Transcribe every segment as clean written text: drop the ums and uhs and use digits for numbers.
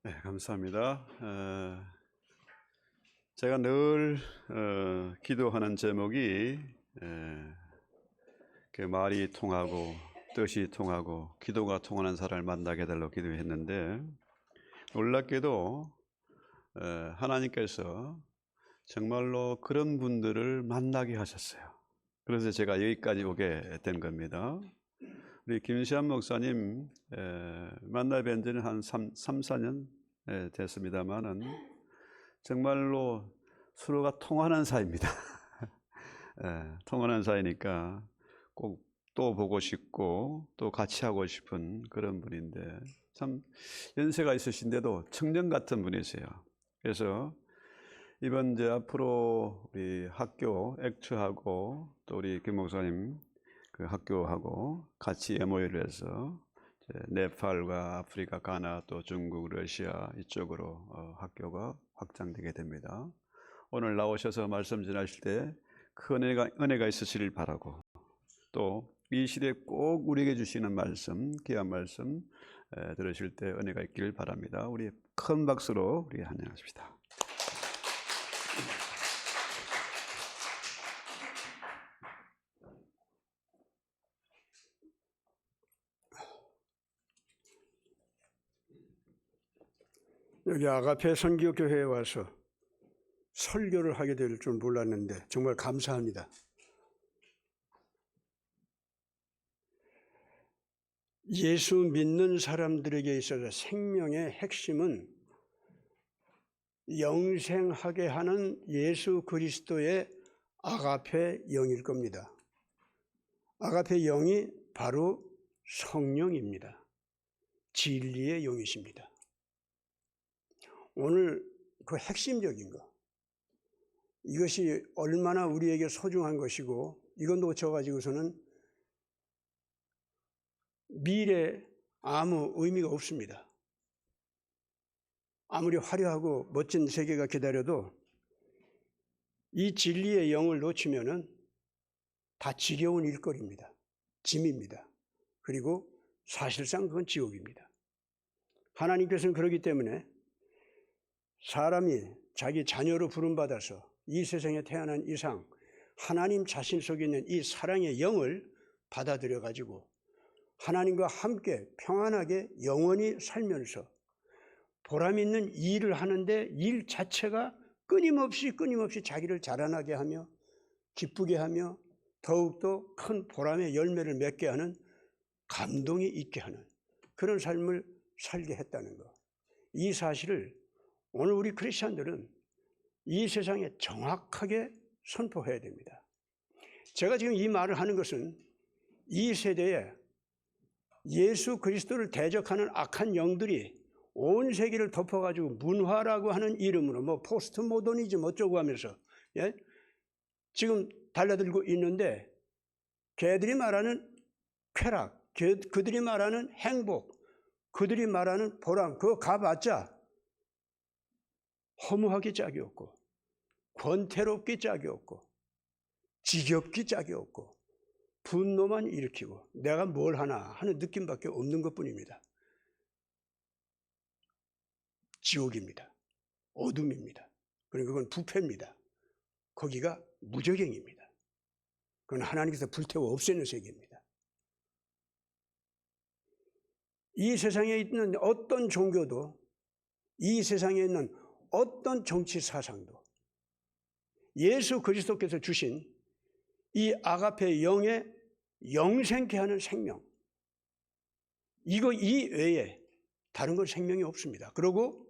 네, 감사합니다. 제가 늘 기도하는 제목이 그 말이 통하고 뜻이 통하고 기도가 통하는 사람을 만나게 해달라고 기도했는데, 놀랍게도 하나님께서 정말로 그런 분들을 만나게 하셨어요. 그래서 제가 여기까지 오게 된 겁니다. 우리 김시한 목사님 만나 뵌 지는 한 3-4년 됐습니다만은 정말로 서로가 통하는 사이입니다. 통하는 사이니까 꼭 또 보고 싶고 또 같이 하고 싶은 그런 분인데, 참 연세가 있으신데도 청년 같은 분이세요. 그래서 이번 이제 앞으로 우리 학교 액추하고 또 우리 김 목사님 그 학교하고 같이 MOU를 해서 네팔과 아프리카, 가나, 또 중국, 러시아 이쪽으로 학교가 확장되게 됩니다. 오늘 나오셔서 말씀 전하실 때 큰 은혜가 있으시길 바라고, 또 이 시대에 꼭 우리에게 주시는 말씀, 귀한 말씀 들으실 때 은혜가 있기를 바랍니다. 우리 큰 박수로 우리 환영하십시다. 여기 아가페 선교교회에 와서 설교를 하게 될 줄 몰랐는데 정말 감사합니다. 예수 믿는 사람들에게 있어서 생명의 핵심은 영생하게 하는 예수 그리스도의 아가페 영일 겁니다. 아가페 영이 바로 성령입니다. 진리의 영이십니다. 오늘 그 핵심적인 거, 이것이 얼마나 우리에게 소중한 것이고, 이건 놓쳐가지고서는 미래에 아무 의미가 없습니다. 아무리 화려하고 멋진 세계가 기다려도 이 진리의 영을 놓치면은 다 지겨운 일거리입니다. 짐입니다. 그리고 사실상 그건 지옥입니다. 하나님께서는 그렇기 때문에 사람이 자기 자녀로 부름받아서 이 세상에 태어난 이상 하나님 자신 속에 있는 이 사랑의 영을 받아들여 가지고 하나님과 함께 평안하게 영원히 살면서 보람 있는 일을 하는데, 일 자체가 끊임없이 자기를 자라나게 하며 기쁘게 하며 더욱더 큰 보람의 열매를 맺게 하는, 감동이 있게 하는 그런 삶을 살게 했다는 것, 이 사실을 오늘 우리 크리스찬들은 이 세상에 정확하게 선포해야 됩니다. 제가 지금 이 말을 하는 것은 이 세대에 예수 그리스도를 대적하는 악한 영들이 온 세계를 덮어가지고 문화라고 하는 이름으로 뭐 포스트 모더니즘 어쩌고 하면서 지금 달려들고 있는데, 걔들이 말하는 쾌락, 그들이 말하는 행복, 그들이 말하는 보람, 그거 가봤자 허무하기 짝이 없고 권태롭기 짝이 없고 지겹기 짝이 없고 분노만 일으키고 내가 뭘 하나 하는 느낌밖에 없는 것뿐입니다. 지옥입니다. 어둠입니다. 그러니까 그건 부패입니다. 거기가 무저갱입니다. 그건 하나님께서 불태워 없애는 세계입니다. 이 세상에 있는 어떤 종교도, 이 세상에 있는 어떤 정치 사상도 예수 그리스도께서 주신 이 아가페 영의 영생케 하는 생명, 이 외에 다른 건 생명이 없습니다. 그리고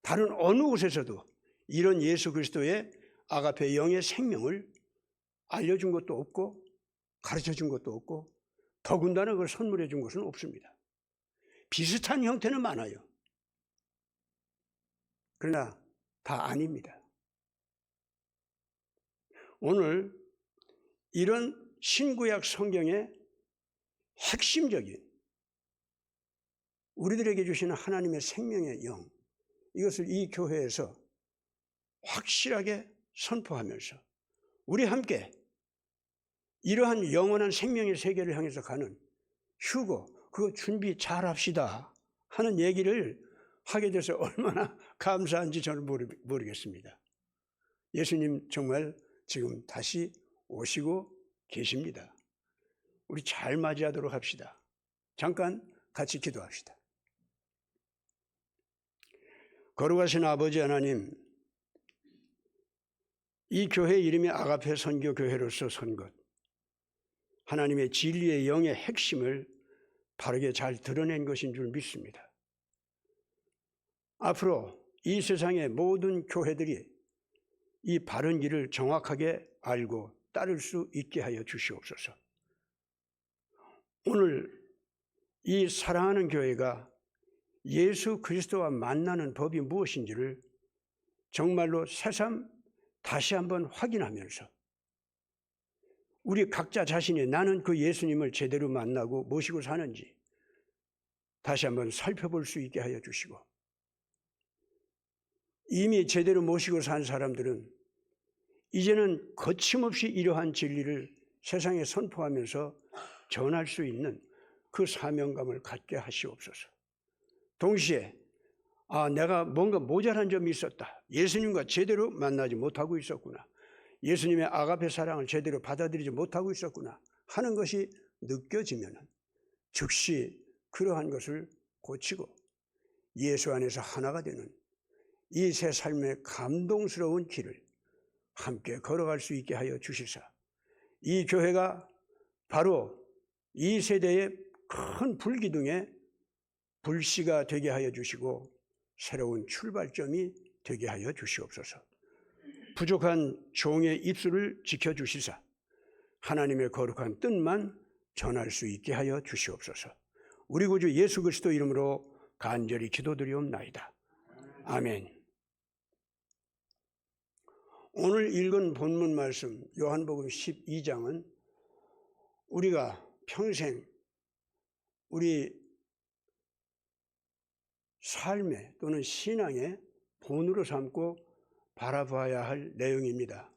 다른 어느 곳에서도 이런 예수 그리스도의 아가페 영의 생명을 알려준 것도 없고 가르쳐 준 것도 없고 더군다나 그걸 선물해 준 것은 없습니다. 비슷한 형태는 많아요. 그러나 다 아닙니다. 오늘 이런 신구약 성경의 핵심적인 우리들에게 주시는 하나님의 생명의 영, 이것을 이 교회에서 확실하게 선포하면서 우리 함께 이러한 영원한 생명의 세계를 향해서 가는 휴거, 그거 준비 잘 합시다 하는 얘기를 하게 돼서 얼마나 감사한지 저는 모르겠습니다. 예수님 정말 지금 다시 오시고 계십니다. 우리 잘 맞이하도록 합시다. 잠깐 같이 기도합시다. 거룩하신 아버지 하나님, 이 교회 이름이 아가페 선교교회로서 선 것, 하나님의 진리의 영의 핵심을 바르게 잘 드러낸 것인 줄 믿습니다. 앞으로 이 세상의 모든 교회들이 이 바른 길을 정확하게 알고 따를 수 있게 하여 주시옵소서. 오늘 이 사랑하는 교회가 예수 그리스도와 만나는 법이 무엇인지를 정말로 새삼 다시 한번 확인하면서 우리 각자 자신이 나는 그 예수님을 제대로 만나고 모시고 사는지 다시 한번 살펴볼 수 있게 하여 주시고, 이미 제대로 모시고 산 사람들은 이제는 거침없이 이러한 진리를 세상에 선포하면서 전할 수 있는 그 사명감을 갖게 하시옵소서. 동시에 내가 뭔가 모자란 점이 있었다, 예수님과 제대로 만나지 못하고 있었구나, 예수님의 아가페 사랑을 제대로 받아들이지 못하고 있었구나 하는 것이 느껴지면 즉시 그러한 것을 고치고 예수 안에서 하나가 되는 이 새 삶의 감동스러운 길을 함께 걸어갈 수 있게 하여 주시사, 이 교회가 바로 이 세대의 큰 불기둥의 불씨가 되게 하여 주시고 새로운 출발점이 되게 하여 주시옵소서. 부족한 종의 입술을 지켜주시사 하나님의 거룩한 뜻만 전할 수 있게 하여 주시옵소서. 우리 구주 예수 그리스도 이름으로 간절히 기도드리옵나이다. 아멘. 오늘 읽은 본문 말씀 요한복음 12장은 우리가 평생 우리 삶의 또는 신앙의 본으로 삼고 바라봐야 할 내용입니다.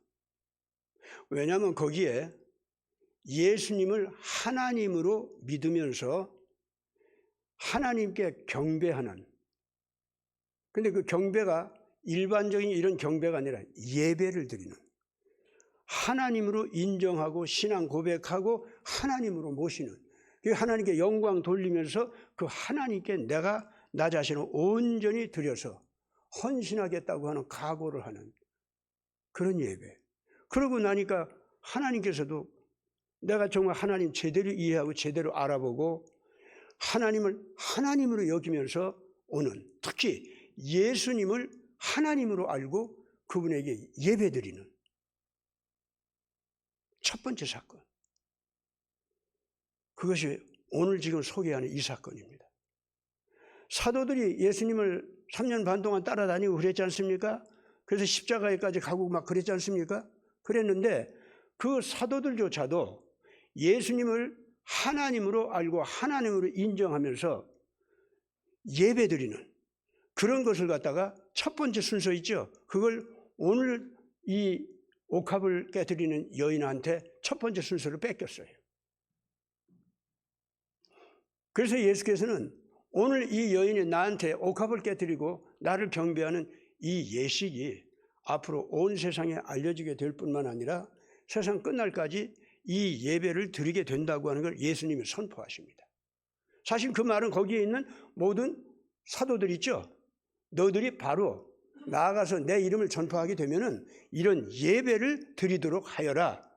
왜냐하면 거기에 예수님을 하나님으로 믿으면서 하나님께 경배하는, 근데 그 경배가 일반적인 이런 경배가 아니라 예배를 드리는, 하나님으로 인정하고 신앙 고백하고 하나님으로 모시는, 하나님께 영광 돌리면서 그 하나님께 내가 나 자신을 온전히 드려서 헌신하겠다고 하는 각오를 하는 그런 예배. 그러고 나니까 하나님께서도 내가 정말 하나님 제대로 이해하고 제대로 알아보고 하나님을 하나님으로 여기면서 오는, 특히 예수님을 하나님으로 알고 그분에게 예배드리는 첫 번째 사건, 그것이 오늘 지금 소개하는 이 사건입니다. 사도들이 예수님을 3년 반 동안 따라다니고 그랬지 않습니까? 그래서 십자가에까지 가고 막 그랬지 않습니까? 그랬는데 그 사도들조차도 예수님을 하나님으로 알고 하나님으로 인정하면서 예배드리는 그런 것을 갖다가 첫 번째 순서 있죠. 그걸 오늘 이 옥합을 깨뜨리는 여인한테 첫 번째 순서를 뺏겼어요. 그래서 예수께서는 오늘 이 여인이 나한테 옥합을 깨뜨리고 나를 경배하는 이 예식이 앞으로 온 세상에 알려지게 될 뿐만 아니라 세상 끝날까지 이 예배를 드리게 된다고 하는 걸 예수님이 선포하십니다. 사실 그 말은 거기에 있는 모든 사도들 있죠. 너들이 바로 나아가서 내 이름을 전파하게 되면은 이런 예배를 드리도록 하여라,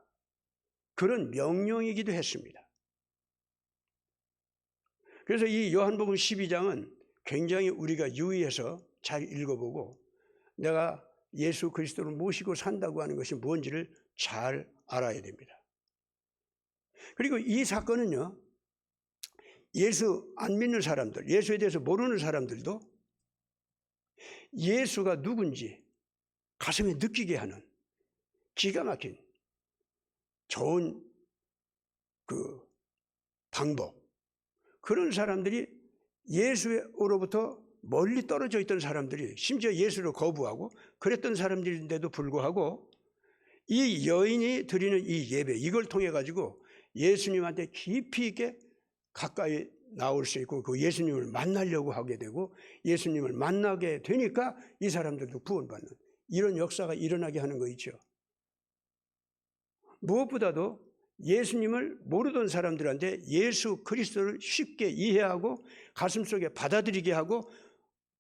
그런 명령이기도 했습니다. 그래서 이 요한복음 12장은 굉장히 우리가 유의해서 잘 읽어보고 내가 예수 그리스도를 모시고 산다고 하는 것이 뭔지를 잘 알아야 됩니다. 그리고 이 사건은요, 예수 안 믿는 사람들, 예수에 대해서 모르는 사람들도 예수가 누군지 가슴에 느끼게 하는 기가 막힌 좋은 그 방법, 그런 사람들이 예수로부터 멀리 떨어져 있던 사람들이 심지어 예수를 거부하고 그랬던 사람들인데도 불구하고 이 여인이 드리는 이 예배, 이걸 통해 가지고 예수님한테 깊이 있게 가까이 나올 수 있고 그 예수님을 만나려고 하게 되고 예수님을 만나게 되니까 이 사람들도 구원받는 이런 역사가 일어나게 하는 거 있죠. 무엇보다도 예수님을 모르던 사람들한테 예수 그리스도를 쉽게 이해하고 가슴속에 받아들이게 하고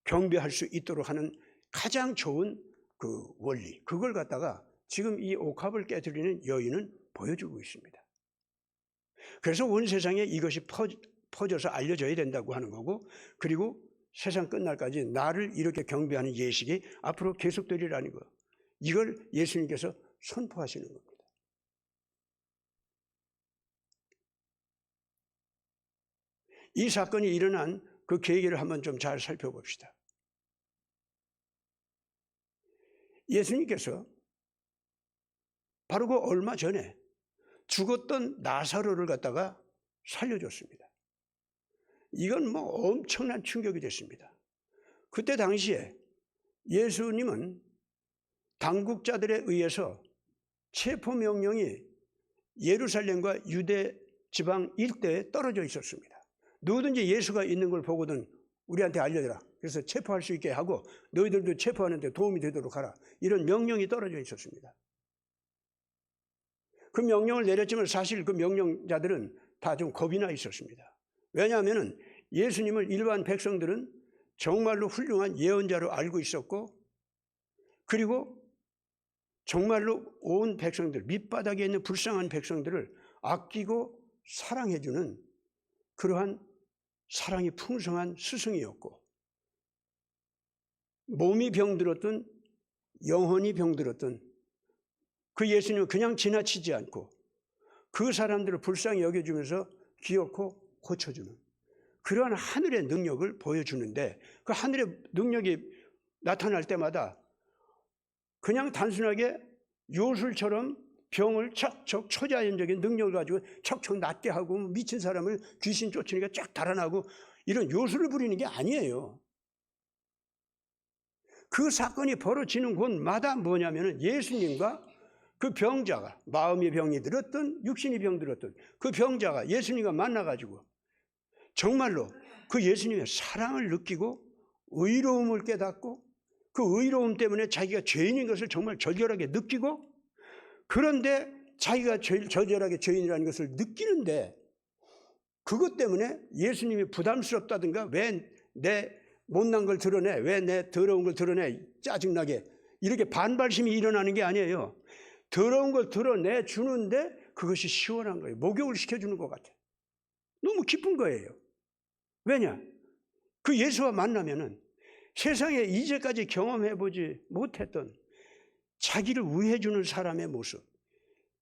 경배할 수 있도록 하는 가장 좋은 그 원리, 그걸 갖다가 지금 이 옥합을 깨뜨리는 여인은 보여주고 있습니다. 그래서 온 세상에 이것이 퍼져서 알려져야 된다고 하는 거고, 그리고 세상 끝날까지 나를 이렇게 경배하는 예식이 앞으로 계속되리라는 거, 이걸 예수님께서 선포하시는 겁니다. 이 사건이 일어난 그 계기를 한번 좀 잘 살펴봅시다. 예수님께서 바로 그 얼마 전에 죽었던 나사로를 갖다가 살려줬습니다. 이건 뭐 엄청난 충격이 됐습니다. 그때 당시에 예수님은 당국자들에 의해서 체포명령이 예루살렘과 유대 지방 일대에 떨어져 있었습니다. 누구든지 예수가 있는 걸 보거든 우리한테 알려줘라. 그래서 체포할 수 있게 하고 너희들도 체포하는 데 도움이 되도록 하라. 이런 명령이 떨어져 있었습니다. 그 명령을 내렸지만 사실 그 명령자들은 다 좀 겁이 나 있었습니다. 왜냐하면 예수님을 일반 백성들은 정말로 훌륭한 예언자로 알고 있었고, 그리고 정말로 온 백성들, 밑바닥에 있는 불쌍한 백성들을 아끼고 사랑해주는 그러한 사랑이 풍성한 스승이었고, 몸이 병들었든 영혼이 병들었든 그 예수님은 그냥 지나치지 않고 그 사람들을 불쌍히 여겨주면서 기어코 고쳐주는 그러한 하늘의 능력을 보여주는데, 그 하늘의 능력이 나타날 때마다 그냥 단순하게 요술처럼 병을 척척 초자연적인 능력을 가지고 척척 낫게 하고 미친 사람을 귀신 쫓으니까 쫙 달아나고 이런 요술을 부리는 게 아니에요. 그 사건이 벌어지는 곳마다 뭐냐면은 예수님과 그 병자가, 마음의 병이 들었든 육신의 병 들었든 그 병자가 예수님과 만나가지고 정말로 그 예수님의 사랑을 느끼고 의로움을 깨닫고 그 의로움 때문에 자기가 죄인인 것을 정말 절절하게 느끼고, 그런데 자기가 절절하게 죄인이라는 것을 느끼는데 그것 때문에 예수님이 부담스럽다든가 왜 내 못난 걸 드러내, 왜 내 더러운 걸 드러내, 짜증나게 이렇게 반발심이 일어나는 게 아니에요. 더러운 걸 드러내 주는데 그것이 시원한 거예요. 목욕을 시켜주는 것 같아요. 너무 기쁜 거예요. 왜냐? 그 예수와 만나면은 세상에 이제까지 경험해보지 못했던 자기를 위해주는 사람의 모습,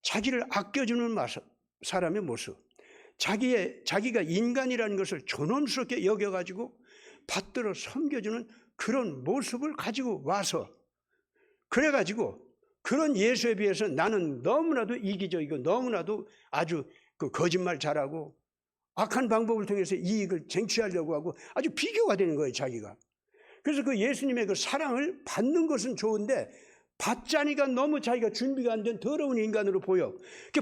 자기를 아껴주는 사람의 모습, 자기가 인간이라는 것을 존엄스럽게 여겨가지고 받들어 섬겨주는 그런 모습을 가지고 와서, 그래가지고 그런 예수에 비해서 나는 너무나도 이기적이고 너무나도 아주 그 거짓말 잘하고 악한 방법을 통해서 이익을 쟁취하려고 하고 아주 비교가 되는 거예요, 자기가. 그래서 그 예수님의 그 사랑을 받는 것은 좋은데 받자니까 너무 자기가 준비가 안 된 더러운 인간으로 보여.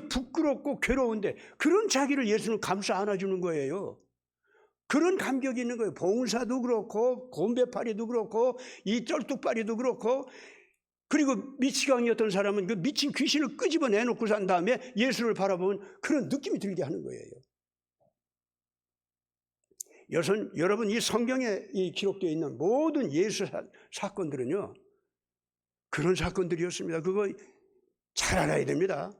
부끄럽고 괴로운데 그런 자기를 예수는 감싸 안아주는 거예요. 그런 감격이 있는 거예요. 봉사도 그렇고 곰배파리도 그렇고 이 쩔뚝파리도 그렇고, 그리고 미치광이었던 사람은 그 미친 귀신을 끄집어 내놓고 산 다음에 예수를 바라보면 그런 느낌이 들게 하는 거예요. 여러분 이 성경에 기록되어 있는 모든 예수 사건들은요 그런 사건들이었습니다. 그거 잘 알아야 됩니다.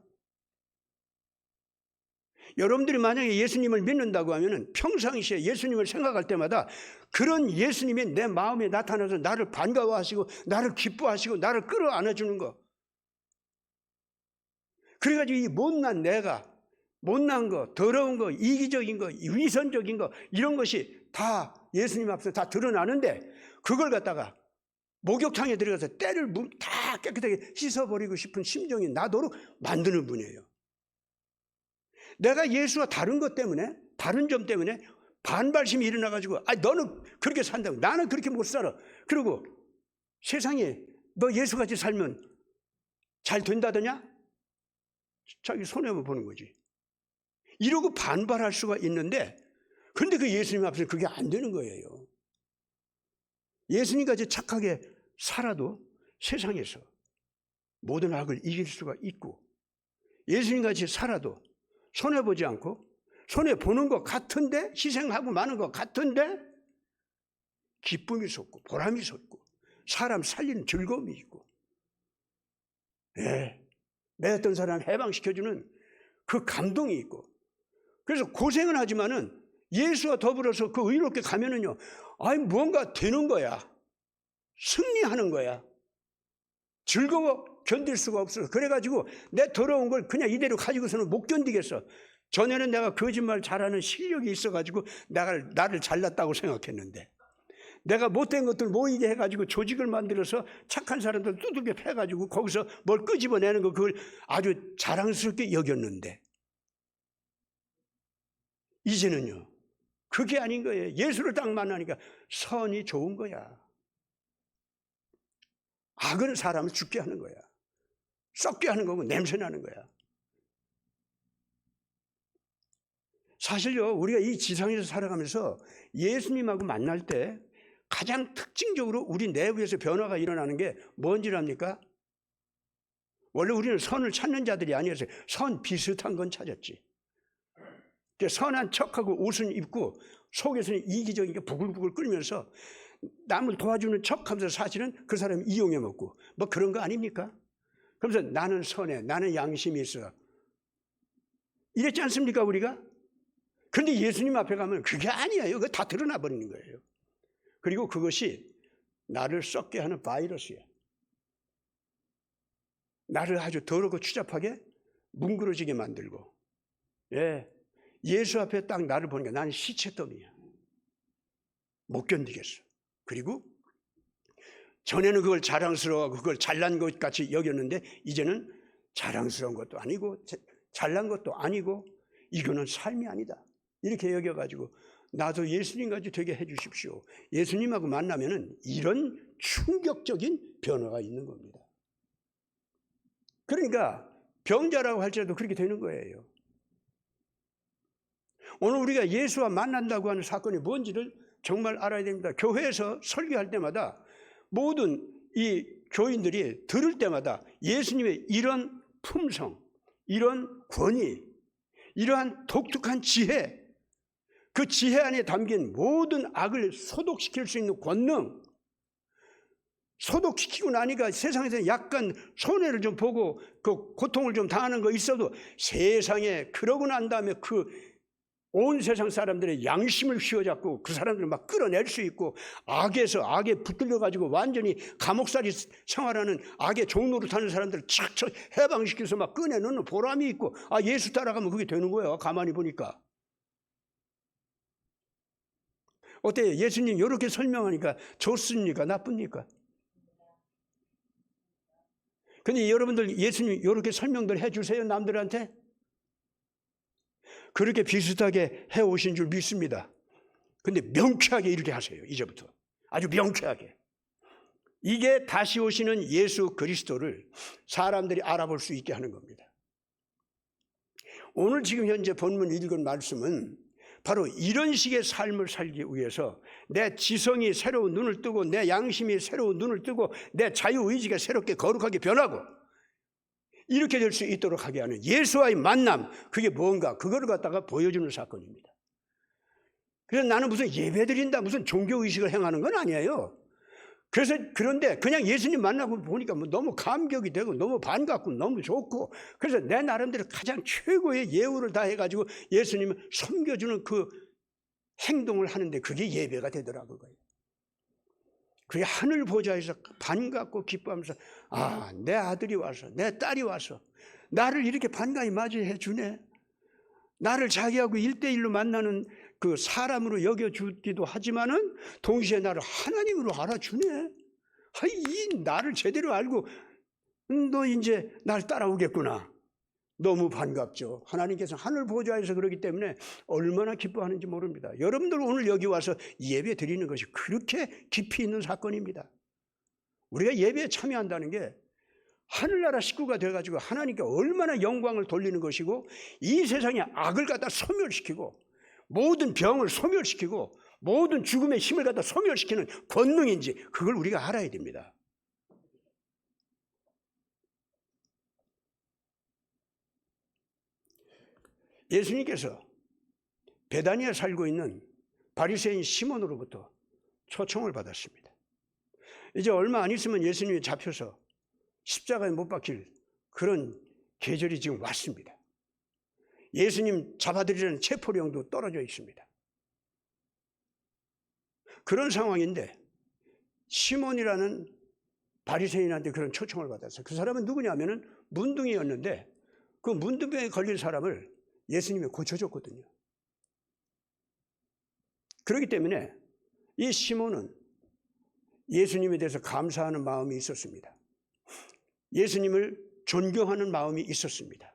여러분들이 만약에 예수님을 믿는다고 하면 평상시에 예수님을 생각할 때마다 그런 예수님이 내 마음에 나타나서 나를 반가워하시고 나를 기뻐하시고 나를 끌어안아주는 거, 그래가지고 이 못난 내가, 못난 거, 더러운 거, 이기적인 거, 위선적인 거, 이런 것이 다 예수님 앞에서 다 드러나는데 그걸 갖다가 목욕탕에 들어가서 때를 다 깨끗하게 씻어버리고 싶은 심정이 나도록 만드는 분이에요. 내가 예수와 다른 것 때문에, 다른 점 때문에 반발심이 일어나가지고 너는 그렇게 산다고, 나는 그렇게 못 살아. 그리고 세상에 너 예수같이 살면 잘 된다더냐? 자기 손해만 보는 거지. 이러고 반발할 수가 있는데 그런데 그 예수님 앞에서 그게 안 되는 거예요. 예수님같이 착하게 살아도 세상에서 모든 악을 이길 수가 있고, 예수님같이 살아도 손해보지 않고 손해보는 것 같은데, 희생하고 마는 것 같은데 기쁨이 솟고 보람이 솟고 사람 살리는 즐거움이 있고, 매였던 사람 해방시켜주는 그 감동이 있고, 그래서 고생은 하지만은 예수와 더불어서 그 의롭게 가면은요, 아니 뭔가 되는 거야. 승리하는 거야. 즐거워 견딜 수가 없어. 그래가지고 내 더러운 걸 그냥 이대로 가지고서는 못 견디겠어. 전에는 내가 거짓말 잘하는 실력이 있어가지고 나를 잘났다고 생각했는데, 내가 못된 것들 모이게 해가지고 조직을 만들어서 착한 사람들 두들겨 패가지고 거기서 뭘 끄집어내는 거, 그걸 아주 자랑스럽게 여겼는데, 이제는요 그게 아닌 거예요. 예수를 딱 만나니까 선이 좋은 거야. 악은 사람을 죽게 하는 거야. 썩게 하는 거고 냄새나는 거야. 사실요, 우리가 이 지상에서 살아가면서 예수님하고 만날 때 가장 특징적으로 우리 내부에서 변화가 일어나는 게 뭔지 압니까? 원래 우리는 선을 찾는 자들이 아니었어요. 선 비슷한 건 찾았지. 선한 척하고 옷은 입고 속에서는 이기적인 게 부글부글 끓면서 남을 도와주는 척하면서 사실은 그 사람이 이용해 먹고 뭐 그런 거 아닙니까? 그러면서 나는 선해, 나는 양심이 있어, 이랬지 않습니까 우리가? 그런데 예수님 앞에 가면 그게 아니에요. 그거 다 드러나 버리는 거예요. 그리고 그것이 나를 썩게 하는 바이러스야. 나를 아주 더럽고 추잡하게 뭉그러지게 만들고, 예수 앞에 딱 나를 보니까 나는 시체더미야. 못 견디겠어. 그리고 전에는 그걸 자랑스러워하고 그걸 잘난 것 같이 여겼는데, 이제는 자랑스러운 것도 아니고 잘난 것도 아니고 이거는 삶이 아니다, 이렇게 여겨가지고 나도 예수님같이 되게 해주십시오. 예수님하고 만나면은 이런 충격적인 변화가 있는 겁니다. 그러니까 병자라고 할지라도 그렇게 되는 거예요. 오늘 우리가 예수와 만난다고 하는 사건이 뭔지를 정말 알아야 됩니다. 교회에서 설교할 때마다 모든 이 교인들이 들을 때마다 예수님의 이런 품성, 이런 권위, 이러한 독특한 지혜, 그 지혜 안에 담긴 모든 악을 소독시킬 수 있는 권능, 소독시키고 나니까 세상에서 약간 손해를 좀 보고 그 고통을 좀 당하는 거 있어도 세상에 그러고 난 다음에 그 온 세상 사람들의 양심을 휘어잡고 그 사람들을 막 끌어낼 수 있고, 악에서 악에 붙들려가지고 완전히 감옥살이 생활하는 악의 종로를 타는 사람들을 착착 해방시켜서 막 꺼내놓는 보람이 있고, 예수 따라가면 그게 되는 거예요. 가만히 보니까. 어때요? 예수님 이렇게 설명하니까 좋습니까? 나쁩니까? 근데 여러분들 예수님 이렇게 설명들 해주세요, 남들한테? 그렇게 비슷하게 해오신 줄 믿습니다. 근데 명쾌하게 이렇게 하세요. 이제부터 아주 명쾌하게. 이게 다시 오시는 예수 그리스도를 사람들이 알아볼 수 있게 하는 겁니다. 오늘 지금 현재 본문 읽은 말씀은 바로 이런 식의 삶을 살기 위해서 내 지성이 새로운 눈을 뜨고 내 양심이 새로운 눈을 뜨고 내 자유의지가 새롭게 거룩하게 변하고 이렇게 될 수 있도록 하게 하는 예수와의 만남, 그게 뭔가 그거를 갖다가 보여주는 사건입니다. 그래서 나는 무슨 예배드린다, 무슨 종교의식을 행하는 건 아니에요. 그런데 그냥 예수님 만나고 보니까 너무 감격이 되고 너무 반갑고 너무 좋고, 그래서 내 나름대로 가장 최고의 예우를 다해가지고 예수님을 섬겨주는 그 행동을 하는데 그게 예배가 되더라고요. 그게 하늘 보좌에서 반갑고 기뻐하면서 내 아들이 와서 내 딸이 와서 나를 이렇게 반가이 맞이해 주네. 나를 자기하고 1대1로 만나는 그 사람으로 여겨주기도 하지만은 동시에 나를 하나님으로 알아주네. 이 나를 제대로 알고 너 이제 날 따라오겠구나. 너무 반갑죠. 하나님께서 하늘 보좌에서 그러기 때문에 얼마나 기뻐하는지 모릅니다. 여러분들 오늘 여기 와서 예배 드리는 것이 그렇게 깊이 있는 사건입니다. 우리가 예배에 참여한다는 게 하늘나라 식구가 돼가지고 하나님께 얼마나 영광을 돌리는 것이고, 이 세상에 악을 갖다 소멸시키고 모든 병을 소멸시키고 모든 죽음의 힘을 갖다 소멸시키는 권능인지 그걸 우리가 알아야 됩니다. 예수님께서 베다니에 살고 있는 바리새인 시몬으로부터 초청을 받았습니다. 이제 얼마 안 있으면 예수님이 잡혀서 십자가에 못 박힐 그런 계절이 지금 왔습니다. 예수님 잡아들이려는 체포령도 떨어져 있습니다. 그런 상황인데 시몬이라는 바리새인한테 그런 초청을 받았어요. 그 사람은 누구냐면은 문둥이였는데 그 문둥병에 걸린 사람을 예수님이 고쳐줬거든요. 그렇기 때문에 이 시몬은 예수님에 대해서 감사하는 마음이 있었습니다. 예수님을 존경하는 마음이 있었습니다.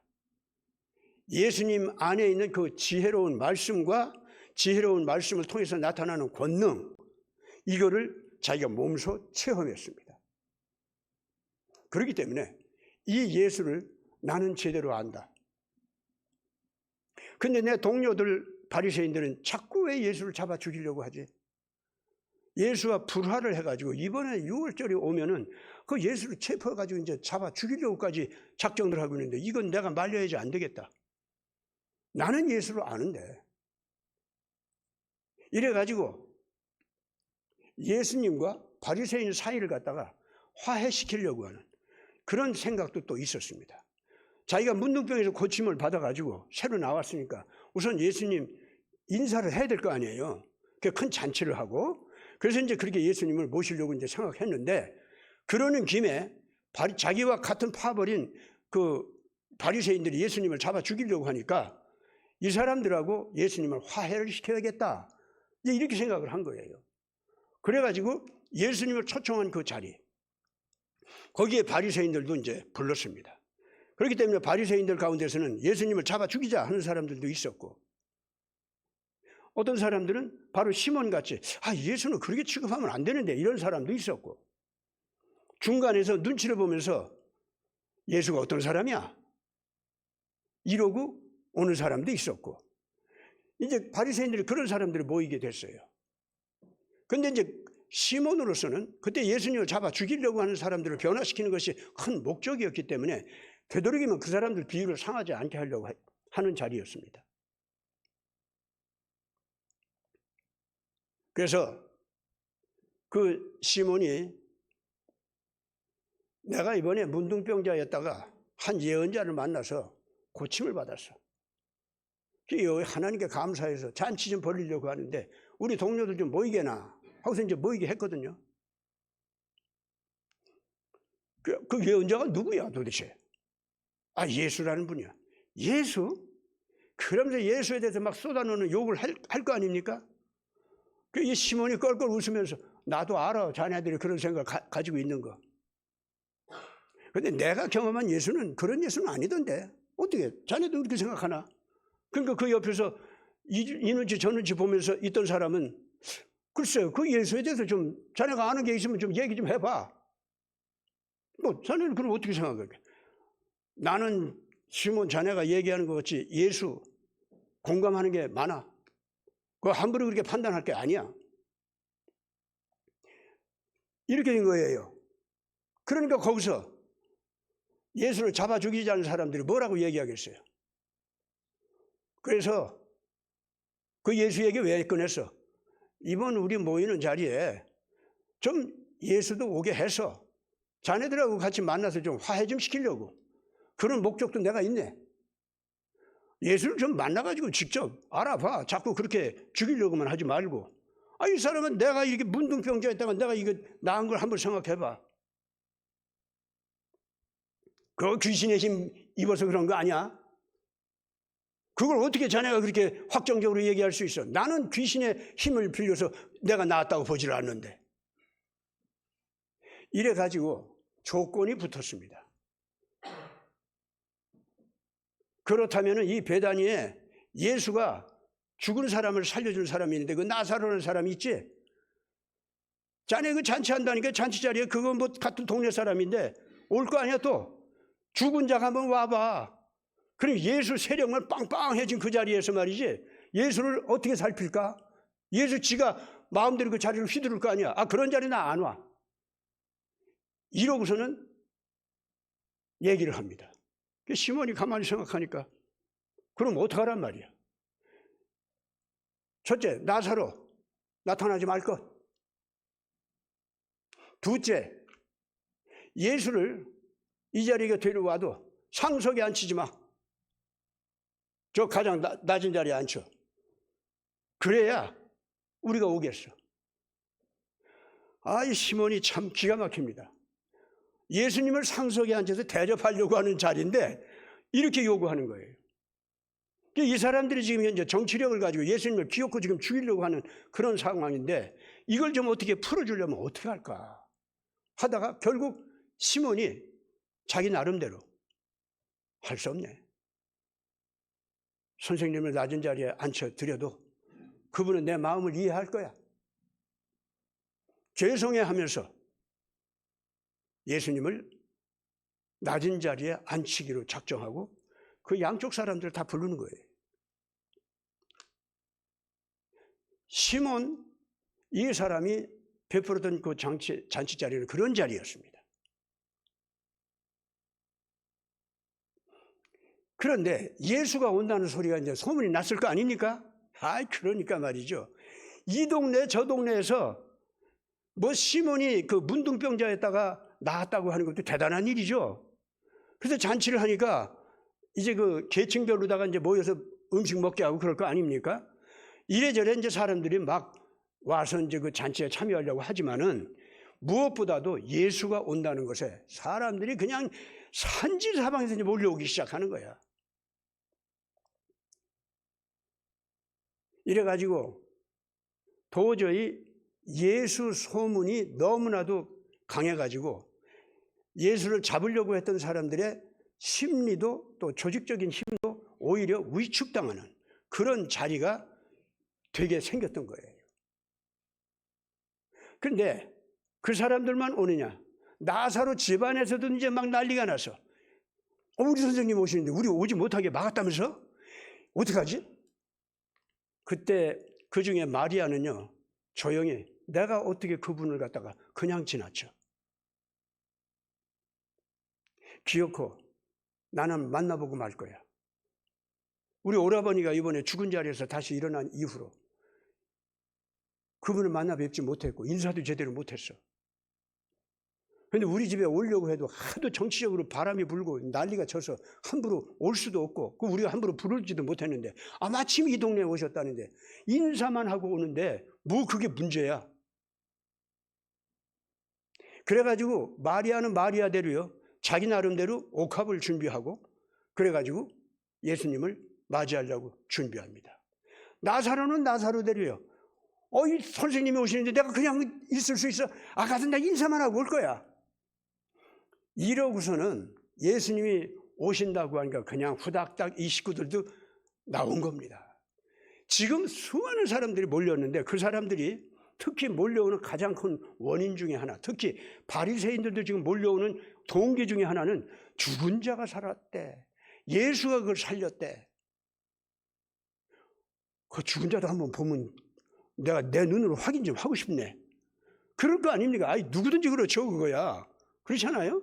예수님 안에 있는 그 지혜로운 말씀과 지혜로운 말씀을 통해서 나타나는 권능, 이거를 자기가 몸소 체험했습니다. 그렇기 때문에 이 예수를 나는 제대로 안다. 근데 내 동료들 바리새인들은 자꾸 왜 예수를 잡아 죽이려고 하지? 예수가 불화를 해가지고 이번에 6월절이 오면은 그 예수를 체포해가지고 이제 잡아 죽이려고까지 작정을 하고 있는데 이건 내가 말려야지 안 되겠다. 나는 예수를 아는데. 이래가지고 예수님과 바리새인 사이를 갖다가 화해시키려고 하는 그런 생각도 또 있었습니다. 자기가 문둥병에서 고침을 받아가지고 새로 나왔으니까 우선 예수님 인사를 해야 될 거 아니에요. 큰 잔치를 하고 그래서 이제 그렇게 예수님을 모시려고 이제 생각했는데 그러는 김에 자기와 같은 파버린 그 바리새인들이 예수님을 잡아 죽이려고 하니까 이 사람들하고 예수님을 화해를 시켜야겠다. 이렇게 생각을 한 거예요. 그래가지고 예수님을 초청한 그 자리, 거기에 바리새인들도 이제 불렀습니다. 그렇기 때문에 바리새인들 가운데서는 예수님을 잡아 죽이자 하는 사람들도 있었고 어떤 사람들은 바로 시몬같이 예수는 그렇게 취급하면 안 되는데 이런 사람도 있었고 중간에서 눈치를 보면서 예수가 어떤 사람이야? 이러고 오는 사람도 있었고 이제 바리새인들이 그런 사람들이 모이게 됐어요. 근데 이제 시몬으로서는 그때 예수님을 잡아 죽이려고 하는 사람들을 변화시키는 것이 큰 목적이었기 때문에 되도록이면 그 사람들 비율을 상하지 않게 하려고 하는 자리였습니다. 그래서 그 시몬이 내가 이번에 문둥병자였다가 한 예언자를 만나서 고침을 받았어. 하나님께 감사해서 잔치 좀 벌리려고 하는데 우리 동료들 좀 모이게나 하고서 이제 모이게 했거든요. 그 예언자가 누구야 도대체? 예수라는 분이야. 예수? 그러면서 예수에 대해서 막 쏟아놓는 욕을 할 거 아닙니까? 이 시몬이 껄껄 웃으면서 나도 알아 자네들이 그런 생각을 가지고 있는 거. 근데 내가 경험한 예수는 그런 예수는 아니던데 어떻게 자네도 그렇게 생각하나? 그러니까 그 옆에서 이는지 저는지 보면서 있던 사람은 글쎄요 그 예수에 대해서 좀 자네가 아는 게 있으면 좀 얘기 좀 해봐. 자네는 그럼 어떻게 생각해? 나는 시몬 자네가 얘기하는 것 같이 예수 공감하는 게 많아. 그거 함부로 그렇게 판단할 게 아니야. 이렇게 된 거예요. 그러니까 거기서 예수를 잡아 죽이지 않은 사람들이 뭐라고 얘기하겠어요? 그래서 그 예수 얘기 왜 꺼냈어? 이번 우리 모이는 자리에 좀 예수도 오게 해서 자네들하고 같이 만나서 좀 화해 좀 시키려고 그런 목적도 내가 있네. 예수를 좀 만나가지고 직접 알아봐. 자꾸 그렇게 죽이려고만 하지 말고. 이 사람은 내가 이렇게 문둥병자였다가 내가 이거 나은 걸 한번 생각해봐. 그거 귀신의 힘 입어서 그런 거 아니야? 그걸 어떻게 자네가 그렇게 확정적으로 얘기할 수 있어? 나는 귀신의 힘을 빌려서 내가 나았다고 보지를 않는데. 이래가지고 조건이 붙었습니다. 그렇다면 이 베다니에 예수가 죽은 사람을 살려준 사람이 있는데 그 나사로라는 사람이 있지? 자네 그 잔치한다니까 잔치 자리에 그거 뭐 같은 동네 사람인데 올 거 아니야 또? 죽은 자가 한번 와봐. 그럼 예수 세력만 빵빵해진 그 자리에서 말이지 예수를 어떻게 살필까? 예수 지가 마음대로 그 자리를 휘두를 거 아니야. 아, 그런 자리 나 안 와. 이러고서는 얘기를 합니다. 시몬이 가만히 생각하니까 그럼 어떡하란 말이야. 첫째, 나사로 나타나지 말 것. 둘째, 예수를 이 자리에 데려와도 상석에 앉히지 마. 저 가장 낮은 자리에 앉혀. 그래야 우리가 오겠어. 아, 이 시몬이 참 기가 막힙니다. 예수님을 상석에 앉혀서 대접하려고 하는 자리인데 이렇게 요구하는 거예요. 이 사람들이 지금 현재 정치력을 가지고 예수님을 기어코 지금 죽이려고 하는 그런 상황인데 이걸 좀 어떻게 풀어주려면 어떻게 할까 하다가 결국 시몬이 자기 나름대로 할 수 없네. 선생님을 낮은 자리에 앉혀드려도 그분은 내 마음을 이해할 거야. 죄송해 하면서 예수님을 낮은 자리에 앉히기로 작정하고 그 양쪽 사람들을 다 부르는 거예요. 시몬, 이 사람이 베풀었던 그 잔치 자리는 그런 자리였습니다. 그런데 예수가 온다는 소리가 이제 소문이 났을 거 아닙니까? 그러니까 말이죠. 이 동네 저 동네에서 뭐 시몬이 그 문둥병자였다가 나았다고 하는 것도 대단한 일이죠. 그래서 잔치를 하니까 이제 그 계층별로다가 이제 모여서 음식 먹게 하고 그럴 거 아닙니까? 이래저래 이제 사람들이 막 와서 이제 그 잔치에 참여하려고 하지만은 무엇보다도 예수가 온다는 것에 사람들이 그냥 산지사방에서 이제 몰려오기 시작하는 거야. 이래가지고 도저히 예수 소문이 너무나도 강해가지고 예수를 잡으려고 했던 사람들의 심리도 또 조직적인 힘도 오히려 위축당하는 그런 자리가 되게 생겼던 거예요. 그런데 그 사람들만 오느냐? 나사로 집안에서도 이제 막 난리가 나서 우리 선생님 오시는데 우리 오지 못하게 막았다면서? 어떡하지? 그때 그 중에 마리아는요, 조용히 내가 어떻게 그분을 갖다가 그냥 지나쳐. 기어코 나는 만나보고 말 거야. 우리 오라버니가 이번에 죽은 자리에서 다시 일어난 이후로 그분을 만나 뵙지 못했고 인사도 제대로 못했어. 그런데 우리 집에 오려고 해도 하도 정치적으로 바람이 불고 난리가 쳐서 함부로 올 수도 없고 우리가 함부로 부르지도 못했는데 마침 이 동네에 오셨다는데 인사만 하고 오는데 뭐 그게 문제야. 그래가지고 마리아는 마리아대로요. 자기 나름대로 옥합을 준비하고 그래가지고 예수님을 맞이하려고 준비합니다. 나사로는 나사로대로요. 이 선생님이 오시는데 내가 그냥 있을 수 있어? 가서 나 인사만 하고 올 거야. 이러고서는 예수님이 오신다고 하니까 그냥 후닥닥 이 식구들도 나온 겁니다. 지금 수많은 사람들이 몰렸는데 그 사람들이 특히 몰려오는 가장 큰 원인 중에 하나, 특히 바리새인들도 지금 몰려오는 동기 중에 하나는 죽은 자가 살았대. 예수가 그걸 살렸대. 그 죽은 자도 한번 보면 내가 내 눈으로 확인 좀 하고 싶네. 그럴 거 아닙니까? 누구든지 그렇죠, 그거야. 그렇잖아요?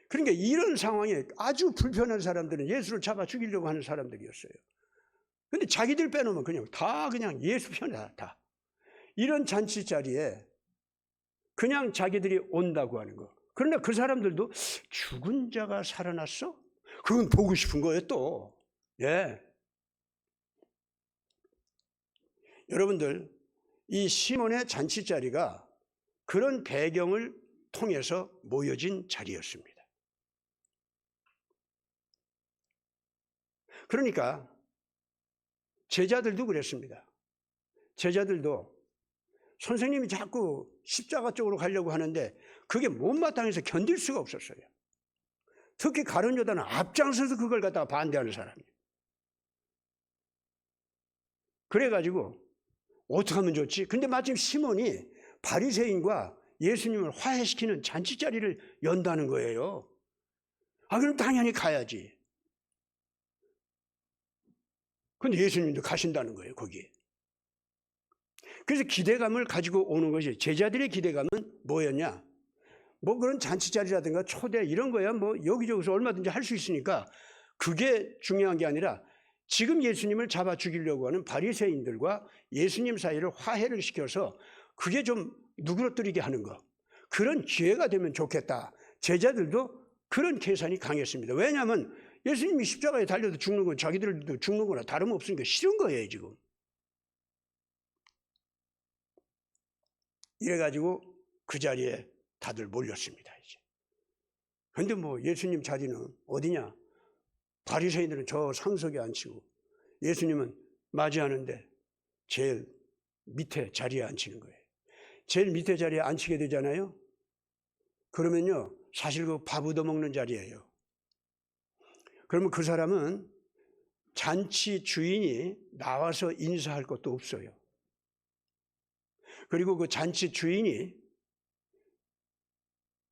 그러니까 이런 상황에 아주 불편한 사람들은 예수를 잡아 죽이려고 하는 사람들이었어요. 근데 자기들 빼놓으면 그냥 예수 편이다, 다. 이런 잔치 자리에 그냥 자기들이 온다고 하는 거. 그러나 그 사람들도 죽은 자가 살아났어? 그건 보고 싶은 거예요, 또. 예. 여러분들, 이 시몬의 잔치 자리가 그런 배경을 통해서 모여진 자리였습니다. 그러니까 제자들도 그랬습니다. 제자들도 선생님이 자꾸 십자가 쪽으로 가려고 하는데 그게 못마땅해서 견딜 수가 없었어요. 특히 가룟 유다는 앞장서서 그걸 갖다가 반대하는 사람이에요. 그래가지고 어떻게 하면 좋지? 근데 마침 시몬이 바리새인과 예수님을 화해시키는 잔치자리를 연다는 거예요. 그럼 당연히 가야지. 근데 예수님도 가신다는 거예요, 거기에. 그래서 기대감을 가지고 오는 것이, 제자들의 기대감은 뭐였냐? 뭐 그런 잔치자리라든가 초대 이런 거야 뭐 여기저기서 얼마든지 할 수 있으니까 그게 중요한 게 아니라 지금 예수님을 잡아 죽이려고 하는 바리새인들과 예수님 사이를 화해를 시켜서 그게 좀 누그러뜨리게 하는 거, 그런 기회가 되면 좋겠다. 제자들도 그런 계산이 강했습니다. 왜냐하면 예수님이 십자가에 달려도 죽는 건 자기들도 죽는 거나 다름없으니까 싫은 거예요 지금. 이래가지고 그 자리에 다들 몰렸습니다 이제. 근데 뭐 예수님 자리는 어디냐? 바리새인들은 저 상석에 앉히고 예수님은 맞이하는데 제일 밑에 자리에 앉히는 거예요. 제일 밑에 자리에 앉히게 되잖아요. 그러면요 사실 그 밥 얻어먹는 자리예요. 그러면 그 사람은 잔치 주인이 나와서 인사할 것도 없어요. 그리고 그 잔치 주인이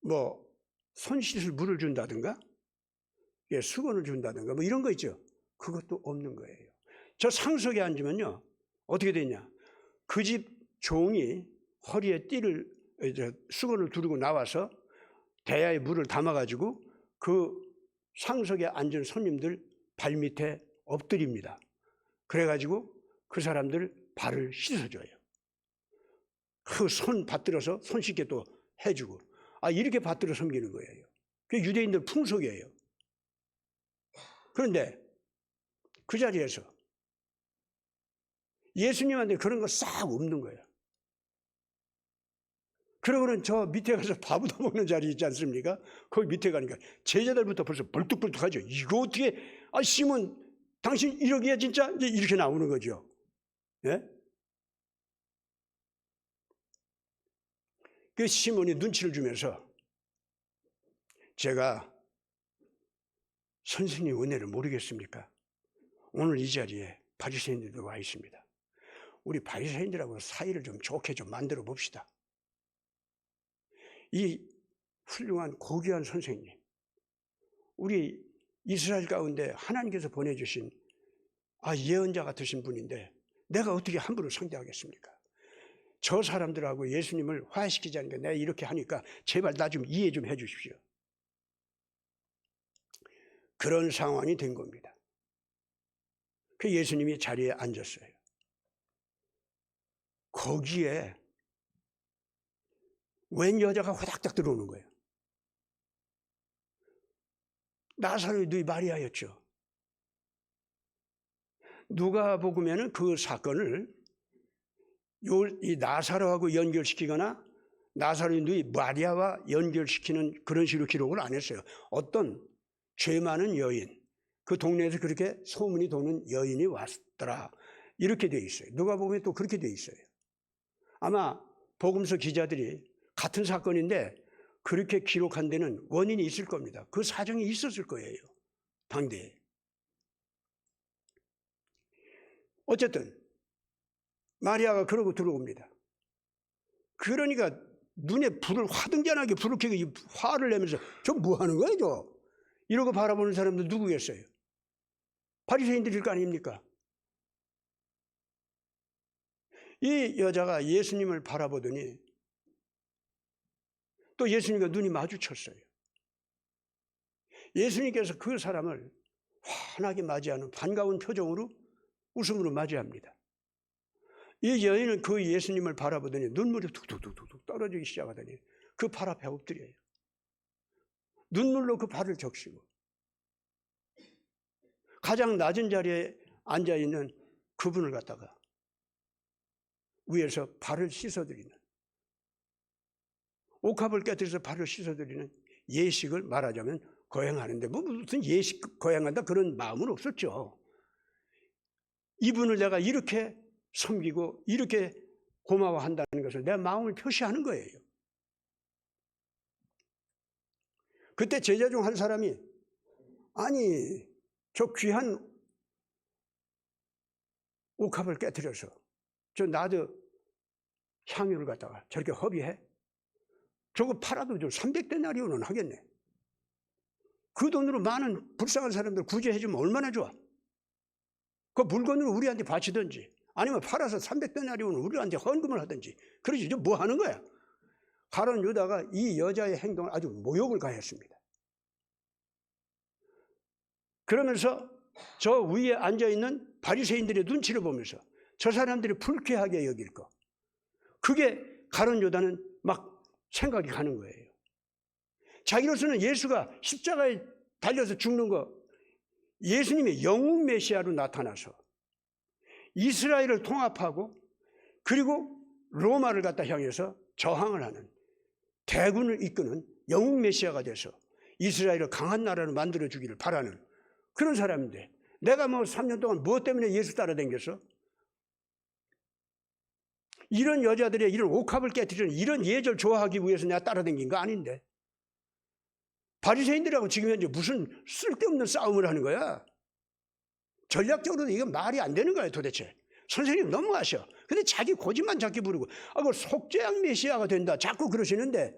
뭐 손 씻을 물을 준다든가 수건을 준다든가 뭐 이런 거 있죠. 그것도 없는 거예요. 저 상석에 앉으면요 어떻게 되냐? 그 집 종이 허리에 띠를 수건을 두르고 나와서 대야에 물을 담아가지고 그 상석에 앉은 손님들 발밑에 엎드립니다. 그래가지고 그 사람들 발을 씻어줘요. 그 손 받들어서 손 씻게 또 해주고, 이렇게 받들어 섬기는 거예요. 그게 유대인들 풍속이에요. 그런데 그 자리에서 예수님한테 그런 거 싹 없는 거예요. 그러고는 저 밑에 가서 밥 얻어먹는 자리 있지 않습니까? 거기 밑에 가니까 제자들부터 벌써 벌떡벌떡하죠. 이거 어떻게, 시몬 당신 이러기야 진짜? 이제 이렇게 나오는 거죠. 예? 그 시몬이 눈치를 주면서 제가 선생님 은혜를 모르겠습니까? 오늘 이 자리에 바리새인들도 와 있습니다. 우리 바리새인들하고 사이를 좀 좋게 좀 만들어 봅시다. 이 훌륭한 고귀한 선생님, 우리 이스라엘 가운데 하나님께서 보내주신 예언자 같으신 분인데 내가 어떻게 함부로 상대하겠습니까? 저 사람들하고 예수님을 화해시키자니까 내가 이렇게 하니까 제발 나 좀 이해 좀 해 주십시오. 그런 상황이 된 겁니다. 그 예수님이 자리에 앉았어요. 거기에 웬 여자가 후닥닥 들어오는 거예요. 나사로의 누이 마리아였죠. 누가복음에는 그 사건을 이 나사로하고 연결시키거나 나사로의 누이 마리아와 연결시키는 그런 식으로 기록을 안 했어요. 어떤 죄 많은 여인, 그 동네에서 그렇게 소문이 도는 여인이 왔더라, 이렇게 돼 있어요. 누가복음에 또 그렇게 돼 있어요. 아마 복음서 기자들이 같은 사건인데 그렇게 기록한 데는 원인이 있을 겁니다. 그 사정이 있었을 거예요, 당대에. 어쨌든 마리아가 그러고 들어옵니다. 그러니까 눈에 불을 화등잔하게 불을 켜고 화를 내면서 저 뭐 하는 거예요 저? 이러고 바라보는 사람들 누구겠어요? 바리새인들일 거 아닙니까? 이 여자가 예수님을 바라보더니 또 예수님과 눈이 마주쳤어요. 예수님께서 그 사람을 환하게 맞이하는 반가운 표정으로 웃음으로 맞이합니다. 이 여인은 그 예수님을 바라보더니 눈물이 툭툭툭툭 떨어지기 시작하더니 그 발 앞에 엎드려요. 눈물로 그 발을 적시고 가장 낮은 자리에 앉아있는 그분을 갖다가 위에서 발을 씻어드리는, 옥합을 깨뜨려서 발을 씻어드리는 예식을 말하자면 거행하는데 뭐 무슨 예식 거행한다 그런 마음은 없었죠. 이분을 내가 이렇게 섬기고 이렇게 고마워한다는 것을 내 마음을 표시하는 거예요. 그때 제자 중 한 사람이 저 귀한 옥합을 깨뜨려서 저 나드 향유를 갖다가 저렇게 허비해? 저거 팔아도 좀 300데나리온은 하겠네. 그 돈으로 많은 불쌍한 사람들 구제해주면 얼마나 좋아. 그 물건을 우리한테 바치든지 아니면 팔아서 300데나리온을 우리한테 헌금을 하든지 그러지 이제 뭐 하는 거야? 가룟 유다가 이 여자의 행동을 아주 모욕을 가했습니다. 그러면서 저 위에 앉아있는 바리새인들의 눈치를 보면서 저 사람들이 불쾌하게 여길 거. 그게 가룟 유다는 막 생각이 가는 거예요. 자기로서는 예수가 십자가에 달려서 죽는 거, 예수님이 영웅 메시아로 나타나서 이스라엘을 통합하고 그리고 로마를 갖다 향해서 저항을 하는 대군을 이끄는 영웅 메시아가 돼서 이스라엘을 강한 나라로 만들어주기를 바라는 그런 사람인데 내가 뭐 3년 동안 무엇 때문에 예수 따라다녔어? 이런 여자들의 이런 옥합을 깨뜨리는 이런 예절 좋아하기 위해서 내가 따라다닌 거 아닌데 바리새인들하고 지금 현재 무슨 쓸데없는 싸움을 하는 거야. 전략적으로도 이건 말이 안 되는 거예요 도대체. 선생님 너무하셔. 근데 자기 고집만 자꾸 부르고 그 속죄양 메시아가 된다 자꾸 그러시는데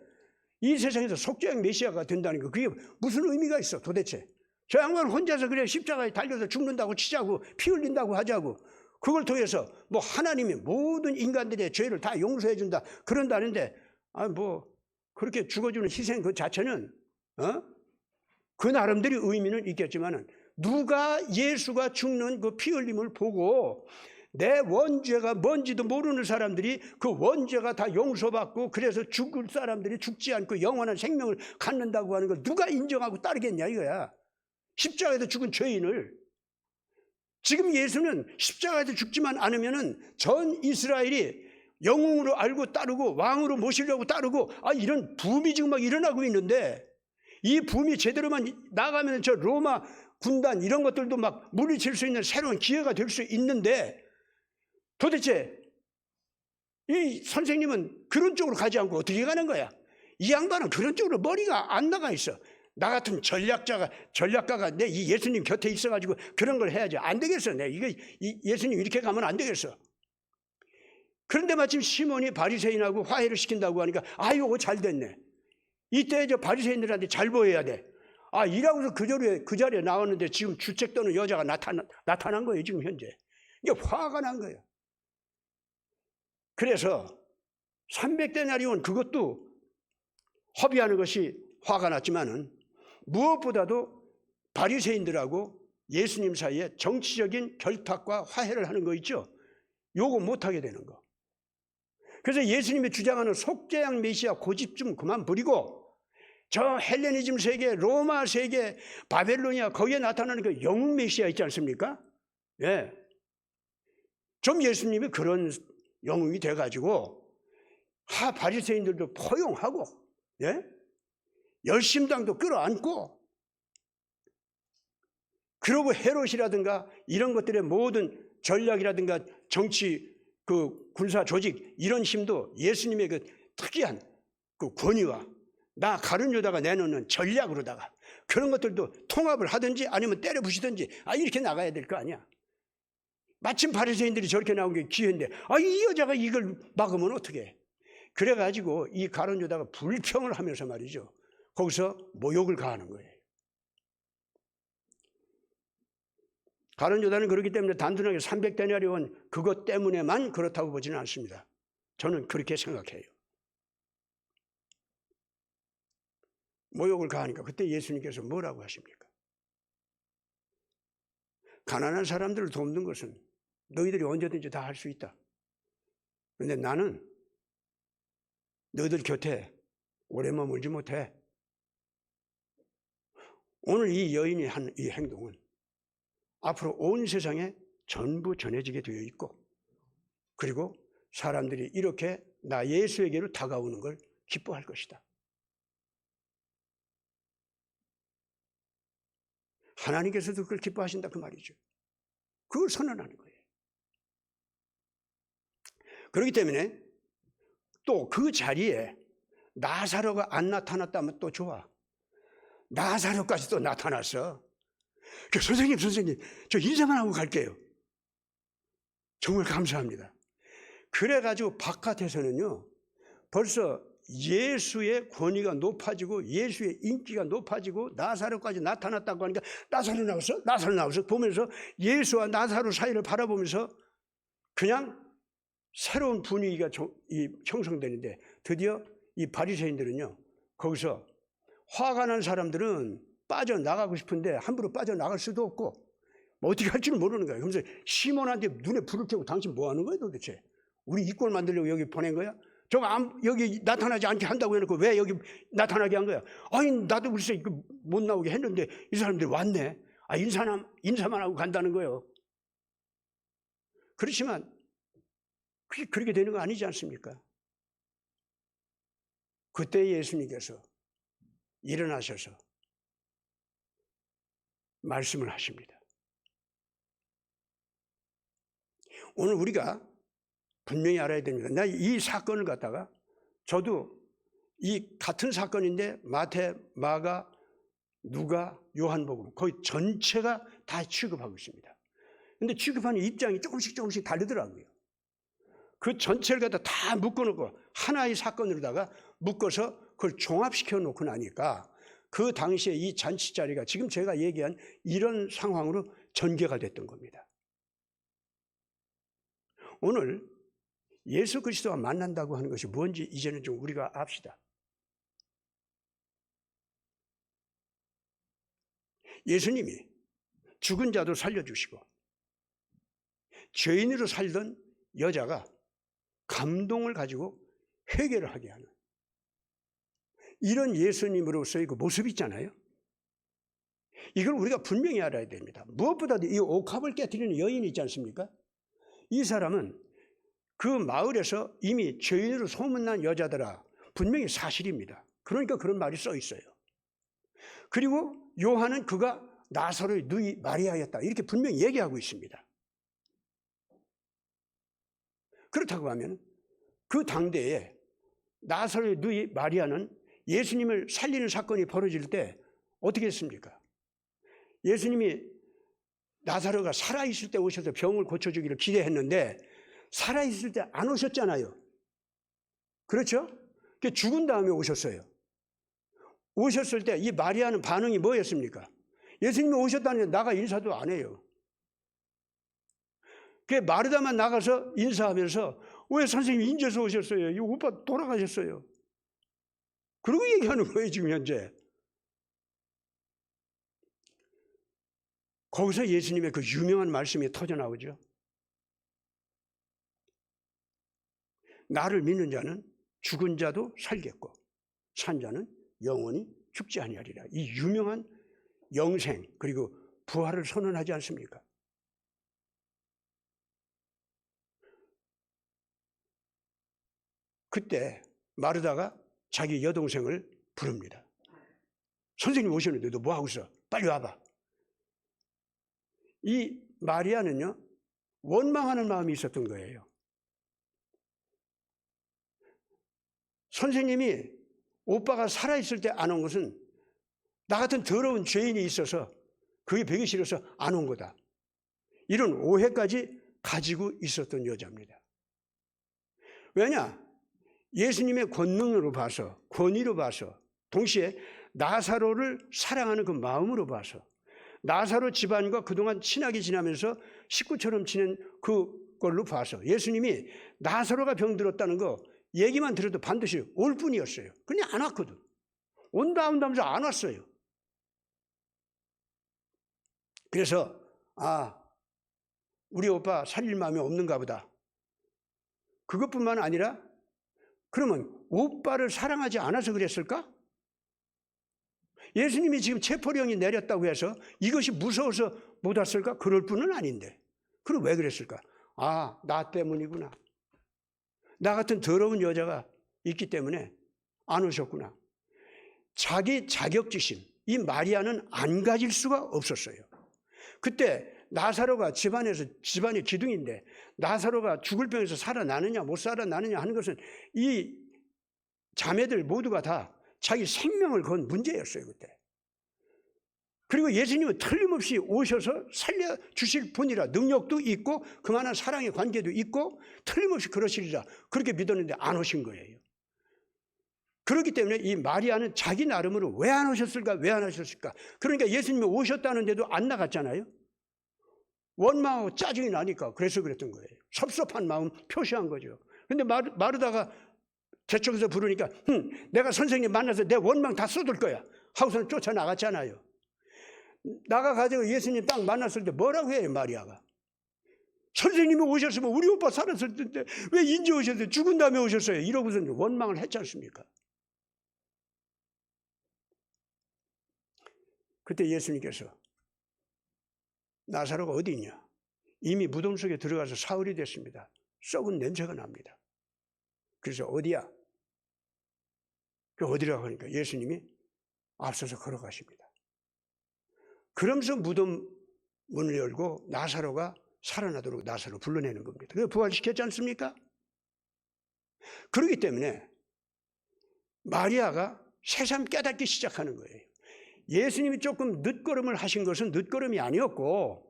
이 세상에서 속죄양 메시아가 된다는 거 그게 무슨 의미가 있어 도대체. 저 양반 혼자서 그래 십자가에 달려서 죽는다고 치자고 피 흘린다고 하자고 그걸 통해서 뭐 하나님이 모든 인간들의 죄를 다 용서해 준다 그런다는데 뭐 그렇게 죽어주는 희생 그 자체는 그 나름대로 의미는 있겠지만은 누가 예수가 죽는 그 피 흘림을 보고 내 원죄가 뭔지도 모르는 사람들이 그 원죄가 다 용서받고 그래서 죽을 사람들이 죽지 않고 영원한 생명을 갖는다고 하는 걸 누가 인정하고 따르겠냐 이거야. 십자가에서 죽은 죄인을. 지금 예수는 십자가에서 죽지만 않으면은 전 이스라엘이 영웅으로 알고 따르고 왕으로 모시려고 따르고 이런 붐이 지금 막 일어나고 있는데 이 붐이 제대로만 나가면 저 로마 군단 이런 것들도 막 물리칠 수 있는 새로운 기회가 될 수 있는데 도대체 이 선생님은 그런 쪽으로 가지 않고 어떻게 가는 거야? 이 양반은 그런 쪽으로 머리가 안 나가 있어. 나 같은 전략가가 내 이 예수님 곁에 있어가지고 그런 걸 해야지. 안 되겠어. 이 예수님 이렇게 가면 안 되겠어. 그런데 마침 시몬이 바리새인하고 화해를 시킨다고 하니까 이거 잘 됐네. 이때 저 바리새인들한테 잘 보여야 돼. 이라고서 그 자리에 나왔는데 지금 주책 떠는 여자가 나타난 거예요. 지금 현재. 이게 화가 난 거예요. 그래서 300데나리온 그것도 허비하는 것이 화가 났지만은 무엇보다도 바리새인들하고 예수님 사이에 정치적인 결탁과 화해를 하는 거 있죠. 요거 못하게 되는 거. 그래서 예수님이 주장하는 속죄양 메시아 고집 좀 그만 부리고 저 헬레니즘 세계, 로마 세계, 바벨로니아 거기에 나타나는 그 영웅 메시아 있지 않습니까? 예. 좀 예수님이 그런 영웅이 돼가지고 바리새인들도 포용하고 예? 열심당도 끌어안고 그러고 헤롯이라든가 이런 것들의 모든 전략이라든가 정치 그 군사 조직 이런 힘도 예수님의 그 특이한 그 권위와 나 가룟 유다가 내놓는 전략으로다가 그런 것들도 통합을 하든지 아니면 때려 부시든지 이렇게 나가야 될 거 아니야. 마침 바리새인들이 저렇게 나온 게 기회인데 이 여자가 이걸 막으면 어떻게 해. 그래가지고 이 가룟 유다가 불평을 하면서 말이죠. 거기서 모욕을 가하는 거예요. 가룟 유다는 그렇기 때문에 단순하게 300데나리온 그것 때문에만 그렇다고 보지는 않습니다. 저는 그렇게 생각해요. 모욕을 가하니까 그때 예수님께서 뭐라고 하십니까? 가난한 사람들을 돕는 것은 너희들이 언제든지 다 할 수 있다. 그런데 나는 너희들 곁에 오래 머물지 못해. 오늘 이 여인이 한 이 행동은 앞으로 온 세상에 전부 전해지게 되어 있고 그리고 사람들이 이렇게 나 예수에게로 다가오는 걸 기뻐할 것이다. 하나님께서도 그걸 기뻐하신다 그 말이죠. 그걸 선언하는 거예요. 그렇기 때문에 또 그 자리에 나사로가 안 나타났다면 또 좋아. 나사로까지 또 나타났어. 선생님 저 인사만 하고 갈게요. 정말 감사합니다. 그래가지고 바깥에서는요 벌써 예수의 권위가 높아지고 예수의 인기가 높아지고 나사로까지 나타났다고 하니까 나사로 나왔어? 나사로 나왔어? 보면서 예수와 나사로 사이를 바라보면서 그냥 새로운 분위기가 형성되는데 드디어 이 바리새인들은요 거기서 화가 난 사람들은 빠져나가고 싶은데 함부로 빠져나갈 수도 없고 뭐 어떻게 할지는 모르는 거예요. 그러면서 시몬한테 눈에 불을 켜고 당신 뭐 하는 거야 도대체? 우리 이꼴 만들려고 여기 보낸 거야? 저거 여기 나타나지 않게 한다고 해놓고 왜 여기 나타나게 한 거야? 아니 나도 글쎄 못 나오게 했는데 이 사람들이 왔네. 아 인사만 하고 간다는 거예요. 그렇지만 그렇게 되는 거 아니지 않습니까? 그때 예수님께서 일어나셔서 말씀을 하십니다. 오늘 우리가 분명히 알아야 됩니다. 나 이 사건을 갖다가 저도 이 같은 사건인데 마태, 마가, 누가, 요한복음 거의 전체가 다 취급하고 있습니다. 그런데 취급하는 입장이 조금씩 다르더라고요. 그 전체를 갖다 다 묶어놓고 하나의 사건으로다가 묶어서 그걸 종합시켜 놓고 나니까 그 당시에 이 잔치 자리가 지금 제가 얘기한 이런 상황으로 전개가 됐던 겁니다. 오늘 예수 그리스도와 만난다고 하는 것이 뭔지 이제는 좀 우리가 압시다. 예수님이 죽은 자도 살려주시고 죄인으로 살던 여자가 감동을 가지고 회개를 하게 하는 이런 예수님으로서의 그 모습이 있잖아요. 이걸 우리가 분명히 알아야 됩니다. 무엇보다도 이 옥합을 깨뜨리는 여인이 있지 않습니까? 이 사람은 그 마을에서 이미 죄인으로 소문난 여자더라. 분명히 사실입니다. 그러니까 그런 말이 써 있어요. 그리고 요한은 그가 나사로의 누이 마리아였다. 이렇게 분명히 얘기하고 있습니다. 그렇다고 하면 그 당대에 나사로의 누이 마리아는 예수님을 살리는 사건이 벌어질 때 어떻게 했습니까? 예수님이 나사로가 살아있을 때 오셔서 병을 고쳐주기를 기대했는데 살아있을 때 안 오셨잖아요. 그렇죠? 죽은 다음에 오셨어요. 오셨을 때 이 마리아는 반응이 뭐였습니까? 예수님이 오셨다는데 나가 인사도 안 해요. 마르다만 나가서 인사하면서 왜 선생님 인제서 오셨어요? 이 오빠 돌아가셨어요. 그러고 얘기하는 거예요 지금 현재. 거기서 예수님의 그 유명한 말씀이 터져나오죠. 나를 믿는 자는 죽은 자도 살겠고 산 자는 영원히 죽지 아니하리라. 이 유명한 영생 그리고 부활을 선언하지 않습니까? 그때 마르다가 자기 여동생을 부릅니다. 선생님 오셨는데 너 뭐하고 있어? 빨리 와봐. 이 마리아는요 원망하는 마음이 있었던 거예요. 선생님이 오빠가 살아있을 때 안 온 것은 나 같은 더러운 죄인이 있어서 그게 배기 싫어서 안 온 거다. 이런 오해까지 가지고 있었던 여자입니다. 왜냐? 예수님의 권능으로 봐서 권위로 봐서 동시에 나사로를 사랑하는 그 마음으로 봐서 나사로 집안과 그동안 친하게 지내면서 식구처럼 지낸 그걸로 봐서 예수님이 나사로가 병들었다는 거 얘기만 들어도 반드시 올 뿐이었어요. 근데 안 왔거든. 온다 하면서 안 왔어요. 그래서 우리 오빠 살릴 마음이 없는가 보다. 그것뿐만 아니라 그러면 오빠를 사랑하지 않아서 그랬을까? 예수님이 지금 체포령이 내렸다고 해서 이것이 무서워서 못 왔을까? 그럴 뿐은 아닌데. 그럼 왜 그랬을까? 나 때문이구나. 나 같은 더러운 여자가 있기 때문에 안 오셨구나. 자기 자격지심, 이 마리아는 안 가질 수가 없었어요. 그때 나사로가 집안의 기둥인데 나사로가 죽을 병에서 살아나느냐 못 살아나느냐 하는 것은 이 자매들 모두가 다 자기 생명을 건 문제였어요 그때. 그리고 예수님은 틀림없이 오셔서 살려주실 분이라 능력도 있고 그만한 사랑의 관계도 있고 틀림없이 그러시리라 그렇게 믿었는데 안 오신 거예요. 그렇기 때문에 이 마리아는 자기 나름으로 왜 안 오셨을까? 왜 안 오셨을까? 그러니까 예수님이 오셨다는데도 안 나갔잖아요. 원망하고 짜증이 나니까 그래서 그랬던 거예요. 섭섭한 마음 표시한 거죠. 근데 마르다가 저쪽에서 부르니까 내가 선생님 만나서 내 원망 다 쏟을 거야 하고서는 쫓아나갔잖아요. 나가가지고 예수님 딱 만났을 때 뭐라고 해요, 마리아가? 선생님이 오셨으면 우리 오빠 살았을 텐데 왜 인제 오셨어요? 죽은 다음에 오셨어요. 이러고서 원망을 했지 않습니까? 그때 예수님께서 나사로가 어디 있냐? 이미 무덤 속에 들어가서 사흘이 됐습니다. 썩은 냄새가 납니다. 그래서 어디야? 어디라고 하니까 예수님이 앞서서 걸어가십니다. 그러면서 무덤 문을 열고 나사로가 살아나도록 나사로 불러내는 겁니다. 그래서 부활시켰지 않습니까? 그렇기 때문에 마리아가 새삼 깨닫기 시작하는 거예요. 예수님이 조금 늦걸음을 하신 것은 늦걸음이 아니었고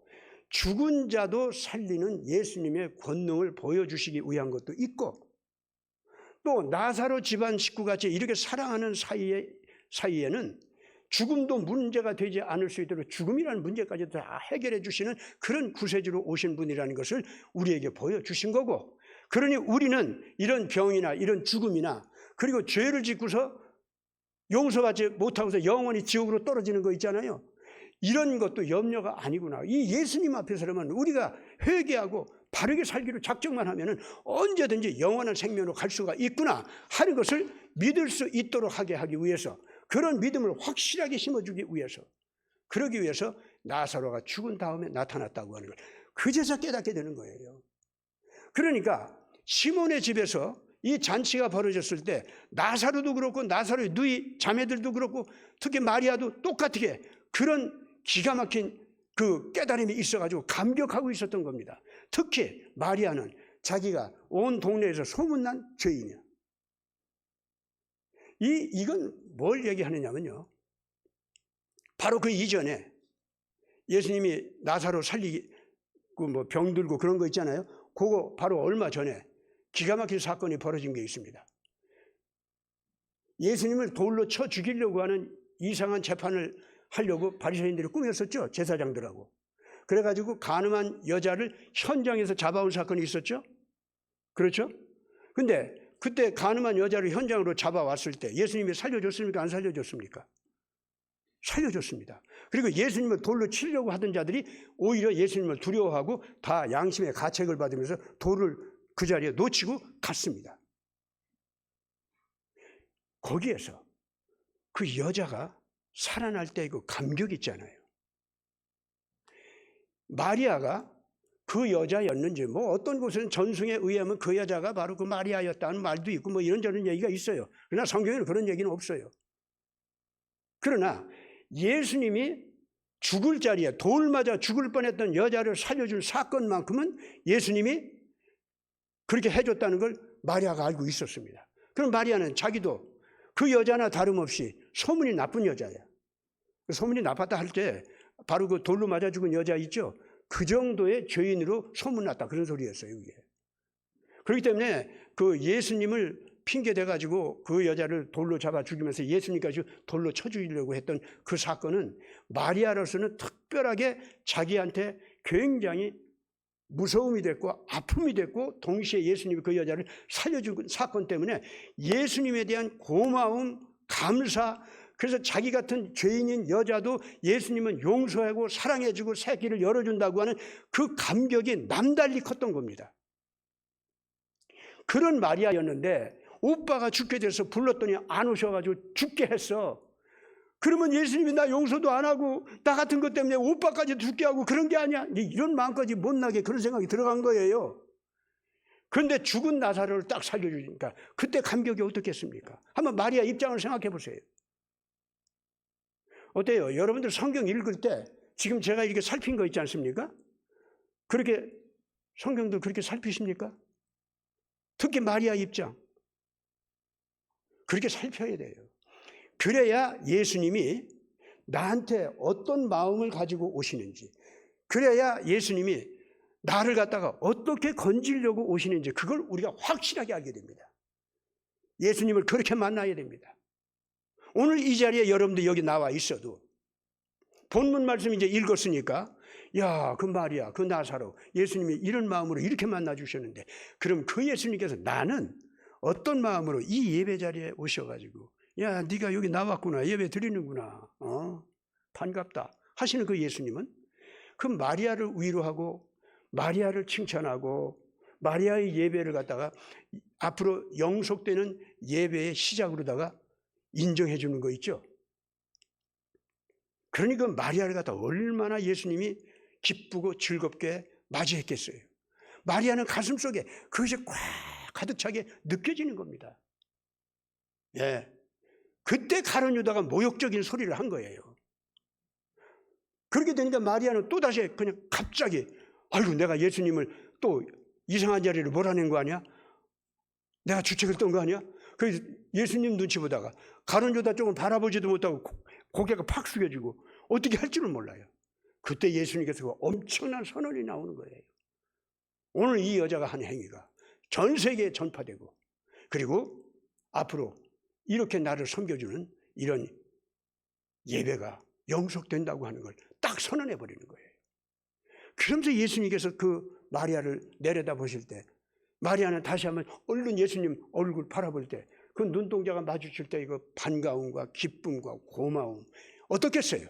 죽은 자도 살리는 예수님의 권능을 보여주시기 위한 것도 있고 또 나사로 집안 식구같이 이렇게 사랑하는 사이에는 죽음도 문제가 되지 않을 수 있도록 죽음이라는 문제까지 다 해결해 주시는 그런 구세주로 오신 분이라는 것을 우리에게 보여주신 거고 그러니 우리는 이런 병이나 이런 죽음이나 그리고 죄를 짓고서 용서받지 못하고서 영원히 지옥으로 떨어지는 거 있잖아요. 이런 것도 염려가 아니구나. 이 예수님 앞에 서면 우리가 회개하고 바르게 살기로 작정만 하면 언제든지 영원한 생명으로 갈 수가 있구나 하는 것을 믿을 수 있도록 하게 하기 위해서 그런 믿음을 확실하게 심어주기 위해서 그러기 위해서 나사로가 죽은 다음에 나타났다고 하는 걸 그제서 깨닫게 되는 거예요. 그러니까 시몬의 집에서 이 잔치가 벌어졌을 때 나사로도 그렇고 나사로의 누이 자매들도 그렇고 특히 마리아도 똑같게 그런 기가 막힌 그 깨달음이 있어가지고 감격하고 있었던 겁니다. 특히 마리아는 자기가 온 동네에서 소문난 죄인이야. 이건 뭘 얘기하느냐면요. 바로 그 이전에 예수님이 나사로 살리고 뭐 병들고 그런 거 있잖아요. 그거 바로 얼마 전에 기가 막힌 사건이 벌어진 게 있습니다. 예수님을 돌로 쳐 죽이려고 하는 이상한 재판을 하려고 바리새인들이 꾸몄었죠. 제사장들하고. 그래가지고 간음한 여자를 현장에서 잡아온 사건이 있었죠. 그렇죠? 근데 그때 간음한 여자를 현장으로 잡아왔을 때 예수님이 살려줬습니까? 안 살려줬습니까? 살려줬습니다. 그리고 예수님을 돌로 치려고 하던 자들이 오히려 예수님을 두려워하고 다 양심의 가책을 받으면서 돌을 그 자리에 놓치고 갔습니다. 거기에서 그 여자가 살아날 때 그 감격 있잖아요. 마리아가 그 여자였는지 뭐 어떤 곳에는 전승에 의하면 그 여자가 바로 그 마리아였다는 말도 있고 뭐 이런저런 얘기가 있어요. 그러나 성경에는 그런 얘기는 없어요. 그러나 예수님이 죽을 자리에 돌 맞아 죽을 뻔했던 여자를 살려준 사건만큼은 예수님이 그렇게 해줬다는 걸 마리아가 알고 있었습니다. 그럼 마리아는 자기도 그 여자나 다름없이 소문이 나쁜 여자야. 소문이 나빴다 할 때 바로 그 돌로 맞아 죽은 여자 있죠. 그 정도의 죄인으로 소문났다 그런 소리였어요. 이게. 그렇기 때문에 그 예수님을 핑계대가지고 그 여자를 돌로 잡아 죽이면서 예수님까지 돌로 쳐 죽이려고 했던 그 사건은 마리아로서는 특별하게 자기한테 굉장히 무서움이 됐고 아픔이 됐고 동시에 예수님이 그 여자를 살려준 사건 때문에 예수님에 대한 고마움, 감사, 그래서 자기 같은 죄인인 여자도 예수님은 용서하고 사랑해주고 새 길을 열어준다고 하는 그 감격이 남달리 컸던 겁니다. 그런 마리아였는데 오빠가 죽게 돼서 불렀더니 안 오셔가지고 죽게 했어. 그러면 예수님이 나 용서도 안 하고 나 같은 것 때문에 오빠까지 죽게 하고 그런 게 아니야. 이런 마음까지 못나게 그런 생각이 들어간 거예요. 그런데 죽은 나사로를 딱 살려주니까 그때 감격이 어떻겠습니까? 한번 마리아 입장을 생각해 보세요. 어때요? 여러분들 성경 읽을 때 지금 제가 이렇게 살핀 거 있지 않습니까? 그렇게 성경도 그렇게 살피십니까? 특히 마리아 입장. 그렇게 살펴야 돼요. 그래야 예수님이 나한테 어떤 마음을 가지고 오시는지, 그래야 예수님이 나를 갖다가 어떻게 건지려고 오시는지 그걸 우리가 확실하게 알게 됩니다. 예수님을 그렇게 만나야 됩니다. 오늘 이 자리에 여러분들 여기 나와 있어도 본문 말씀 이제 읽었으니까 야, 그 마리아, 그 나사로 예수님이 이런 마음으로 이렇게 만나 주셨는데 그럼 그 예수님께서 나는 어떤 마음으로 이 예배 자리에 오셔가지고 야, 네가 여기 나왔구나, 예배 드리는구나, 반갑다 하시는 그 예수님은 그 마리아를 위로하고 마리아를 칭찬하고 마리아의 예배를 갖다가 앞으로 영속되는 예배의 시작으로다가 인정해 주는 거 있죠. 그러니까 마리아를 갖다 얼마나 예수님이 기쁘고 즐겁게 맞이했겠어요. 마리아는 가슴속에 그것이 꽉 가득 차게 느껴지는 겁니다. 예. 그때 가룟 유다가 모욕적인 소리를 한 거예요. 그렇게 되니까 마리아는 또다시 그냥 갑자기 아이고 내가 예수님을 또 이상한 자리를 몰아낸 거 아니야? 내가 주책을 떤 거 아니야? 그래서 예수님 눈치 보다가 가룟 유다 쪽을 바라보지도 못하고 고개가 팍 숙여지고 어떻게 할 줄을 몰라요. 그때 예수님께서 엄청난 선언이 나오는 거예요. 오늘 이 여자가 한 행위가 전 세계에 전파되고 그리고 앞으로 이렇게 나를 섬겨주는 이런 예배가 영속된다고 하는 걸 딱 선언해 버리는 거예요. 그러면서 예수님께서 그 마리아를 내려다 보실 때 마리아는 다시 한번 얼른 예수님 얼굴 바라볼 때 그 눈동자가 마주칠 때 이거 반가움과 기쁨과 고마움 어떻겠어요?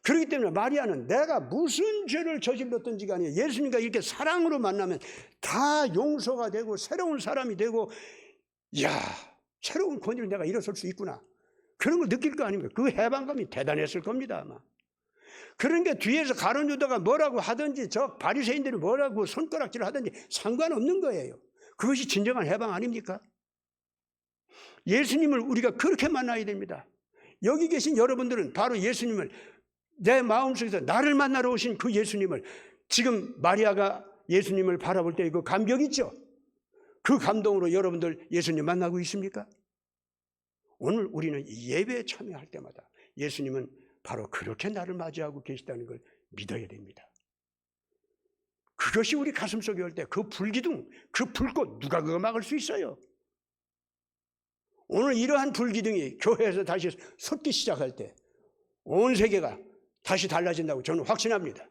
그렇기 때문에 마리아는 내가 무슨 죄를 저질렀든지 간에 예수님과 이렇게 사랑으로 만나면 다 용서가 되고 새로운 사람이 되고 이야 새로운 권위를 내가 일어설 수 있구나 그런 걸 느낄 거 아닙니까? 그 해방감이 대단했을 겁니다 아마. 그러니까 뒤에서 가룟 유다가 뭐라고 하든지 저 바리새인들이 뭐라고 손가락질을 하든지 상관없는 거예요. 그것이 진정한 해방 아닙니까? 예수님을 우리가 그렇게 만나야 됩니다. 여기 계신 여러분들은 바로 예수님을 내 마음속에서 나를 만나러 오신 그 예수님을 지금 마리아가 예수님을 바라볼 때 그 감격 있죠? 그 감동으로 여러분들 예수님 만나고 있습니까? 오늘 우리는 예배에 참여할 때마다 예수님은 바로 그렇게 나를 맞이하고 계시다는 걸 믿어야 됩니다. 그것이 우리 가슴속에 올 때 그 불기둥, 그 불꽃 누가 그거 막을 수 있어요? 오늘 이러한 불기둥이 교회에서 다시 솟기 시작할 때 온 세계가 다시 달라진다고 저는 확신합니다.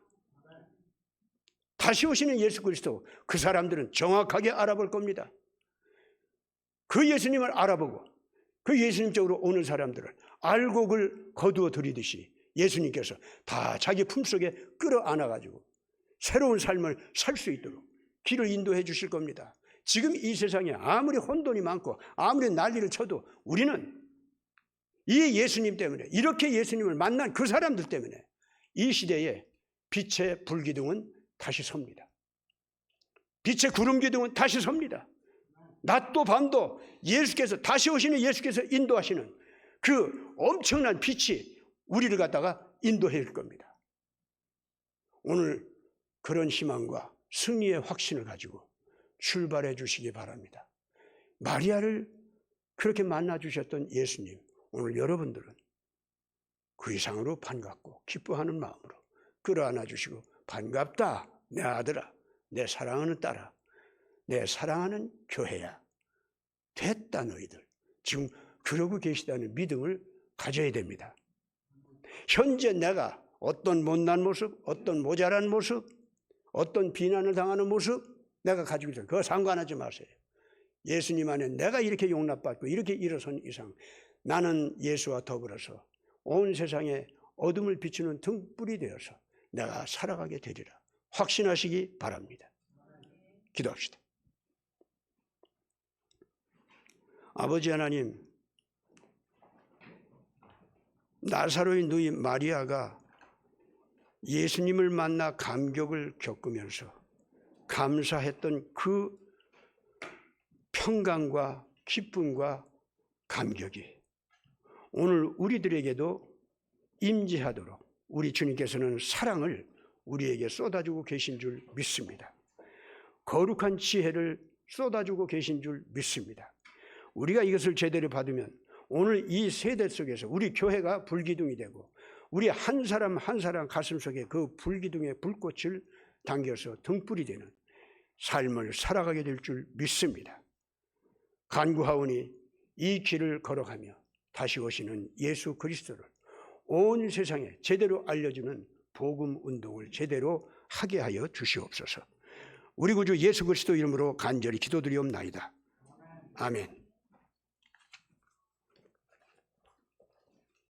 다시 오시는 예수 그리스도 그 사람들은 정확하게 알아볼 겁니다. 그 예수님을 알아보고 그 예수님 쪽으로 오는 사람들을 알곡을 거두어 들이듯이 예수님께서 다 자기 품속에 끌어안아가지고 새로운 삶을 살 수 있도록 길을 인도해 주실 겁니다. 지금 이 세상에 아무리 혼돈이 많고 아무리 난리를 쳐도 우리는 이 예수님 때문에 이렇게 예수님을 만난 그 사람들 때문에 이 시대에 빛의 불기둥은 다시 섭니다. 빛의 구름기둥은 다시 섭니다. 낮도 밤도 예수께서 다시 오시는 예수께서 인도하시는 그 엄청난 빛이 우리를 갖다가 인도해 줄 겁니다. 오늘 그런 희망과 승리의 확신을 가지고 출발해 주시기 바랍니다. 마리아를 그렇게 만나 주셨던 예수님, 오늘 여러분들은 그 이상으로 반갑고 기뻐하는 마음으로 끌어안아 주시고 반갑다 내 아들아, 내 사랑하는 딸아, 내 사랑하는 교회야. 됐다 너희들. 지금 그러고 계시다는 믿음을 가져야 됩니다. 현재 내가 어떤 못난 모습, 어떤 모자란 모습, 어떤 비난을 당하는 모습 내가 가지고 있어요. 그거 상관하지 마세요. 예수님 안에 내가 이렇게 용납받고 이렇게 일어선 이상 나는 예수와 더불어서 온 세상에 어둠을 비추는 등불이 되어서 내가 살아가게 되리라. 확신하시기 바랍니다. 기도합시다. 아버지 하나님, 나사로의 누이 마리아가 예수님을 만나 감격을 겪으면서 감사했던 그 평강과 기쁨과 감격이 오늘 우리들에게도 임재하도록 우리 주님께서는 사랑을 우리에게 쏟아주고 계신 줄 믿습니다. 거룩한 지혜를 쏟아주고 계신 줄 믿습니다. 우리가 이것을 제대로 받으면 오늘 이 세대 속에서 우리 교회가 불기둥이 되고 우리 한 사람 한 사람 가슴 속에 그 불기둥의 불꽃을 당겨서 등불이 되는 삶을 살아가게 될 줄 믿습니다. 간구하오니 이 길을 걸어가며 다시 오시는 예수 그리스도를 온 세상에 제대로 알려주는 복음 운동을 제대로 하게 하여 주시옵소서. 우리 구주 예수 그리스도 이름으로 간절히 기도드리옵나이다. 아멘.